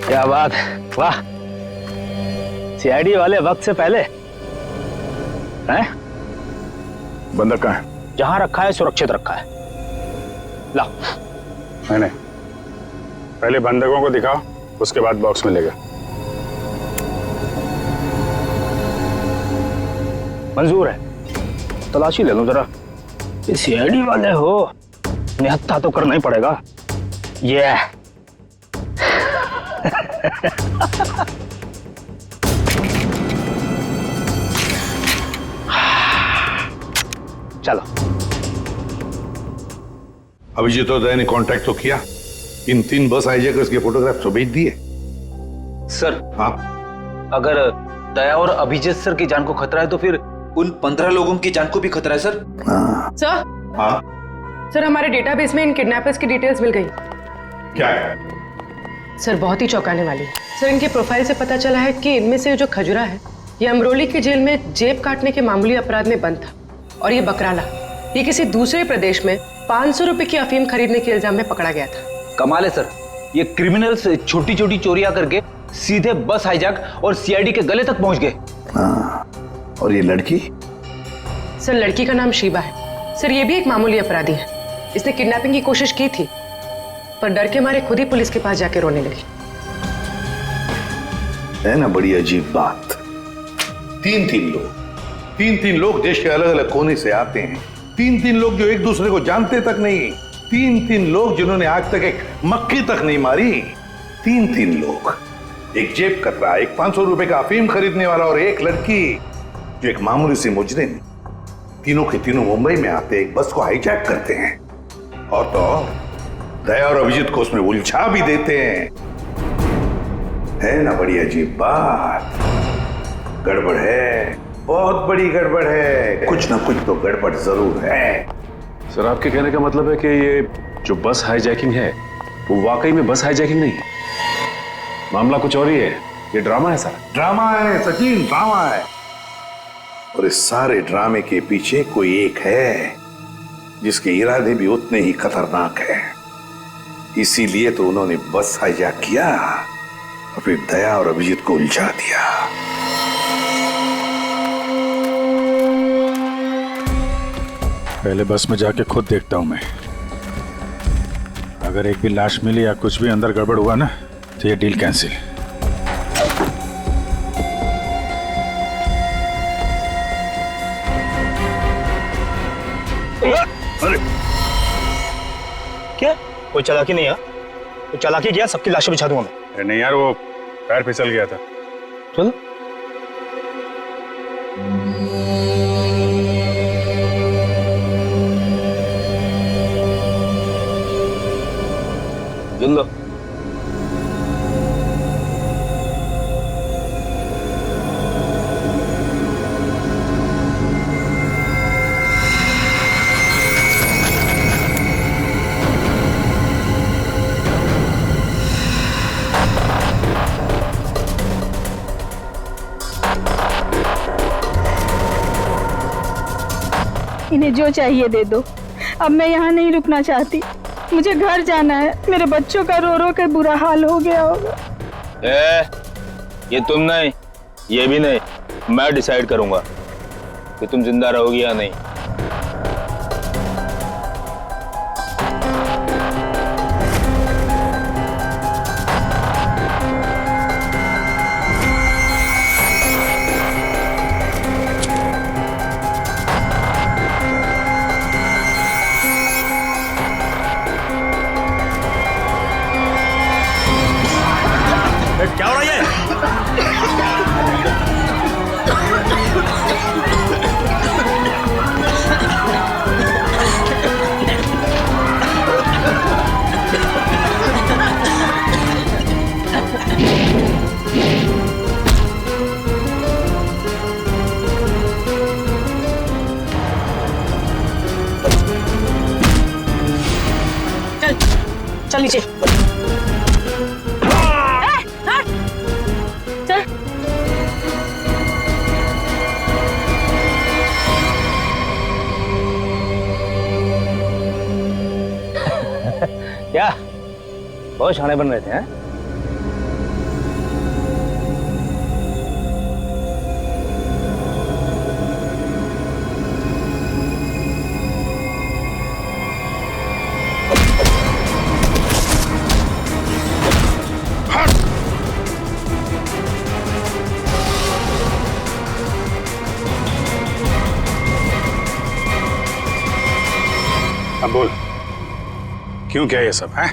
क्या बात, वाह। सीआईडी वाले वक्त से पहले हैं? बंदक कहाँ है? जहां रखा है सुरक्षित रखा है। ला। नहीं, पहले बंदकों को दिखाओ, उसके बाद बॉक्स मिलेगा। मंजूर है, तलाशी ले लो जरा। ये सीआईडी वाले हो, निहत्था तो करना ही पड़ेगा। ये चलो। अभिजीत और दया ने कांटेक्ट तो किया, इन 3 बस हाईजैकर्स के फोटोग्राफ तो भेज दिए। सर, हाँ, अगर दया और अभिजीत सर की जान को खतरा है तो फिर उन 15 लोगों की जान को भी खतरा है सर। सर, हाँ, सर हमारे डेटाबेस में इन किडनैपर्स की डिटेल्स मिल गई। क्या है? सर बहुत ही चौंकाने वाली है। सर इनके प्रोफाइल से पता चला है कि इनमें से जो खजुरा है ये अमरोली की जेल में जेब काटने के मामूली अपराध में बंद था, और ये बकराला ये किसी दूसरे प्रदेश में 500 रुपए की अफीम खरीदने के इल्जाम में पकड़ा गया था। कमाल है सर, ये क्रिमिनल्स छोटी छोटी चोरियां करके सीधे बस हाईजैक और सीआईडी के गले तक पहुंच गए। हाँ, और ये लड़की? सर लड़की का नाम शीबा है। सर ये भी एक मामूली अपराधी है। इसने किडनैपिंग की कोशिश की थी, पर डर के मारे खुद ही पुलिस के पास जाके रोने लगी। है ना बड़ी अजीब बात। तीन लोग देश के अलग अलग कोने से आते हैं। तीन लोग जो एक दूसरे को जानते तक नहीं। तीन लोग जिन्होंने आज तक एक मक्खी तक नहीं मारी। तीन लोग, एक जेब कतरा, एक 500 रुपए का अफीम खरीदने वाला और एक लड़की जो एक मामूली सी मुजरिम। तीनों के तीनों मुंबई में आते एक बस को हाईजैक करते हैं और तो दया और अभिजीत को उसमें उलझा भी देते हैं। है ना बड़ी अजीब बात। गड़बड़ है, बहुत बड़ी गड़बड़ है। कुछ ना कुछ तो गड़बड़ जरूर है। सर आपके कहने का मतलब है कि ये जो बस हाईजैकिंग है वो वाकई में बस हाईजैकिंग नहीं है, मामला कुछ और ही है। ये ड्रामा है सर। ड्रामा है सचिन, ड्रामा है। और इस सारे ड्रामे के पीछे कोई एक है जिसके इरादे भी उतने ही खतरनाक है। इसीलिए तो उन्होंने बस हाईजैक किया और फिर दया और अभिजीत को उलझा दिया। पहले बस में जाके खुद देखता हूं मैं। अगर एक भी लाश मिली या कुछ भी अंदर गड़बड़ हुआ ना तो ये डील कैंसिल। अरे क्या? कोई चालाकी नहीं है? कोई चालाकी किया सबकी लाशें बिछा दूंगा मैं। अरे नहीं यार, वो पैर फिसल गया था। चलो लो। इन्हें जो चाहिए दे दो। अब मैं यहाँ नहीं रुकना चाहती, मुझे घर जाना है। मेरे बच्चों का रो रो के बुरा हाल हो गया होगा। ये तुम नहीं, ये भी नहीं, मैं डिसाइड करूंगा कि तुम जिंदा रहोगी या नहीं। क्या हो रहा है? चल नीचे। क्या बहुत शाने बन रहे थे हैं? अब बोल, क्यों क्या ये सब है?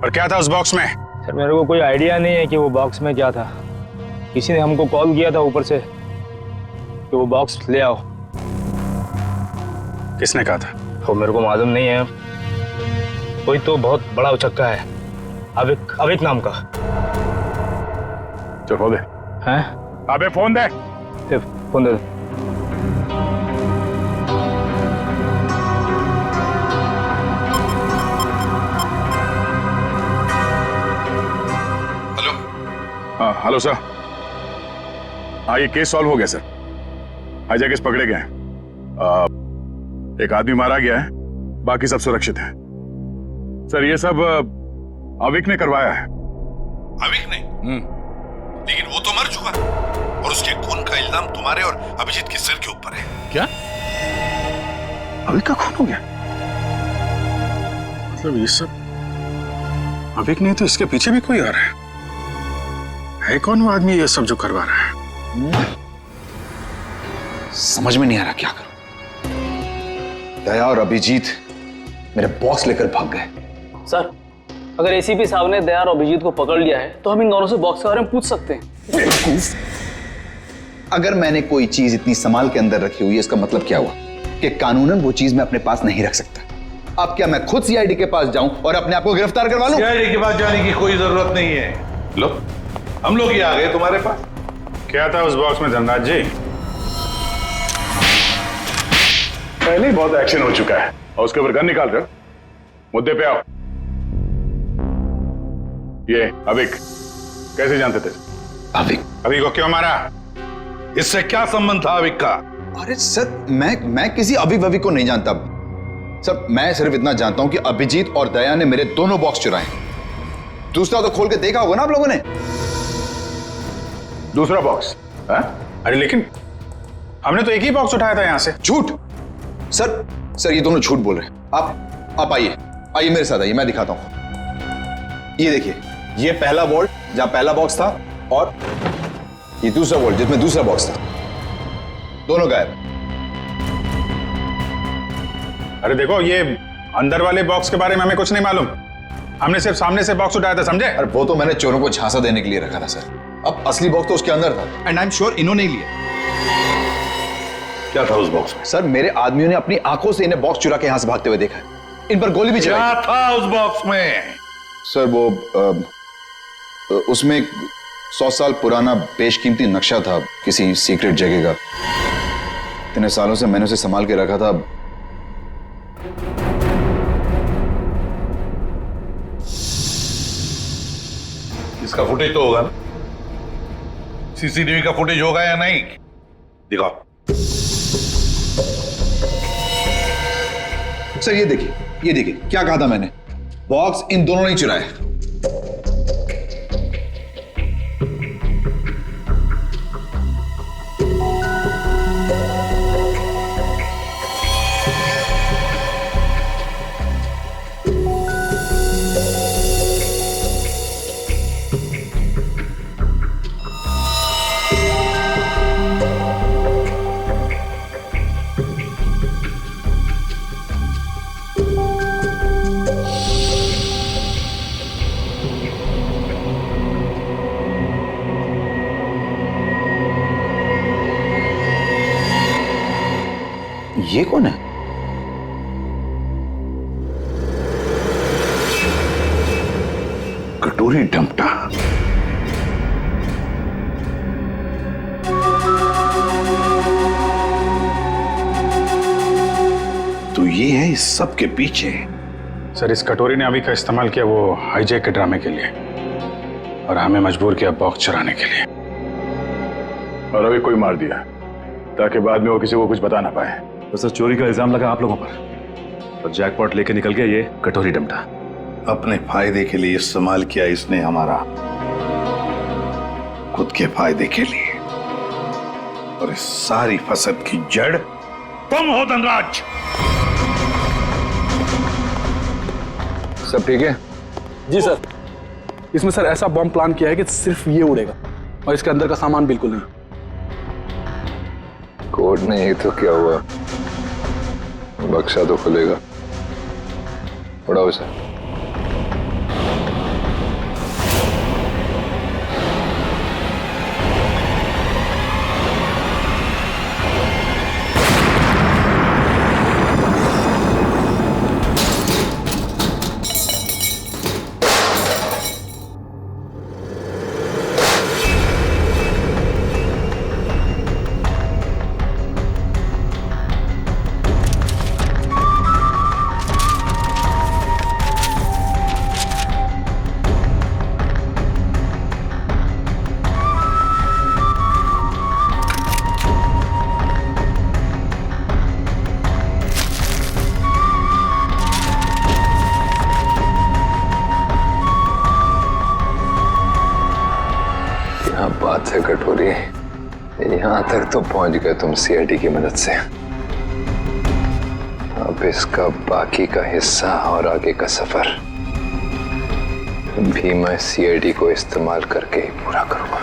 और क्या था उस बॉक्स में? सर मेरे को कोई आइडिया नहीं है कि वो बॉक्स में क्या था। किसी ने हमको कॉल किया था ऊपर से कि वो बॉक्स ले आओ। किसने कहा था? वो मेरे को मालूम नहीं है। कोई तो बहुत बड़ा उचक्का है, अविक नाम का। चल फोन दे। हैं? अबे फोन दे। फोन दे। Hello sir. हाँ ये केस सॉल्व हो गया सर। हाईजैकर्स पकड़े गए हैं। एक आदमी मारा गया है, बाकी सब सुरक्षित है। सर ये सब अविक ने करवाया है। अविक ने? लेकिन वो तो मर चुका और उसके खून का इल्जाम तुम्हारे और अभिजीत के सिर के ऊपर है। क्या? अविक का खून हो गया? मतलब ये सब अविक नहीं तो इसके पीछे भी कोई और है कौन वो आदमी ये सब जो करवा रहा है? समझ में नहीं आ रहा क्या करूं। दया और अभिजीत मेरे बॉक्स लेकर भाग गए। सर, अगर एसीपी साहब ने दया और अभिजीत को पकड़ लिया है तो हम इन दोनों से बॉक्स के बारे में पूछ सकते हैं। अगर मैंने कोई चीज इतनी संभाल के अंदर रखी हुई है, इसका मतलब क्या हुआ कि कानूनन वो चीज मैं अपने पास नहीं रख सकता। अब क्या मैं खुद सीआईडी के पास जाऊं और अपने आप को गिरफ्तार करवा लूं? सीआईडी के पास जाने की कोई जरूरत नहीं है। लो, हम लोग ही आ गए तुम्हारे पास। क्या था उस बॉक्स में धनराज जी? पहले ही बहुत एक्शन हो चुका है और उसके ऊपर गन निकाल रहे हो। मुद्दे पे आओ। ये अविक कैसे जानते थे? अविक को क्यों मारा? इससे क्या संबंध था अविक का? अरे सर, मैं किसी अविक वविक को नहीं जानता सर। मैं सिर्फ इतना जानता हूं कि अभिजीत और दया ने मेरे दोनों बॉक्स चुराए। दूसरा तो खोल के देखा होगा ना आप लोगों ने। दूसरा बॉक्स? अरे लेकिन हमने तो एक ही बॉक्स उठाया था यहां से। झूठ सर, ये दोनों झूठ बोल रहे हैं। आप आइए मेरे साथ आइए, मैं दिखाता हूं। ये देखिए, ये पहला वॉल्ट जहां पहला बॉक्स था और ये दूसरा वॉल्ट जिसमें दूसरा बॉक्स था, दोनों गायब। अरे देखो, ये अंदर वाले बॉक्स के बारे में हमें कुछ नहीं मालूम। हमने सिर्फ सामने से बॉक्स उठाया था, समझे? और वो तो मैंने चोरों को झांसा देने के लिए रखा था सर। अब असली बॉक्स तो उसके अंदर था एंड आई एम श्योर इन्होंने ही लिया। क्या था उस बॉक्स में? सर, मेरे आदमियों ने अपनी आंखों से इन्हें बॉक्स चुरा के यहां से भागते हुए देखा है। इन पर गोली भी चलाई। क्या था उस बॉक्स में? सर, वो उसमें 100 साल पुराना बेशकीमती नक्शा था किसी सीक्रेट जगह का। इतने सालों से मैंने उसे संभाल के रखा था। इसका फुटेज तो होगा ना? सीसीटीवी का फुटेज होगा या नहीं? दिखाओ। सर, ये देखिए क्या कहा था मैंने। बॉक्स इन दोनों ने चुराया। ये कौन है? कटोरी डमटा। तो ये है इस सब के पीछे। सर, इस कटोरी ने अभी का इस्तेमाल किया वो हाईजैक के ड्रामे के लिए और हमें मजबूर किया बॉक्स चुराने के लिए। और अभी कोई मार दिया ताकि बाद में वो किसी को कुछ बता ना पाए। तो सर, चोरी का इल्जाम लगा आप लोगों पर और जैकपॉट लेके निकल गया ये कटोरी डमटा। अपने फायदे के लिए इस्तेमाल किया इसने हमारा, खुद के फायदे के लिए। और इस सारी फसद की जड़ तुम हो धनराज। सब ठीक है? जी सर। इसमें सर ऐसा बॉम्ब प्लान किया है कि सिर्फ ये उड़ेगा और इसके अंदर का सामान बिल्कुल नहीं। कोर्ट नहीं तो क्या हुआ, बक्सा तो खुलेगा। उड़ाओ इसे। थे कटोरी, यहाँ तक तो पहुंच गए तुम सीआईडी की मदद से। अब इसका बाकी का हिस्सा और आगे का सफर भी मैं सीआईडी को इस्तेमाल करके ही पूरा करूंगा।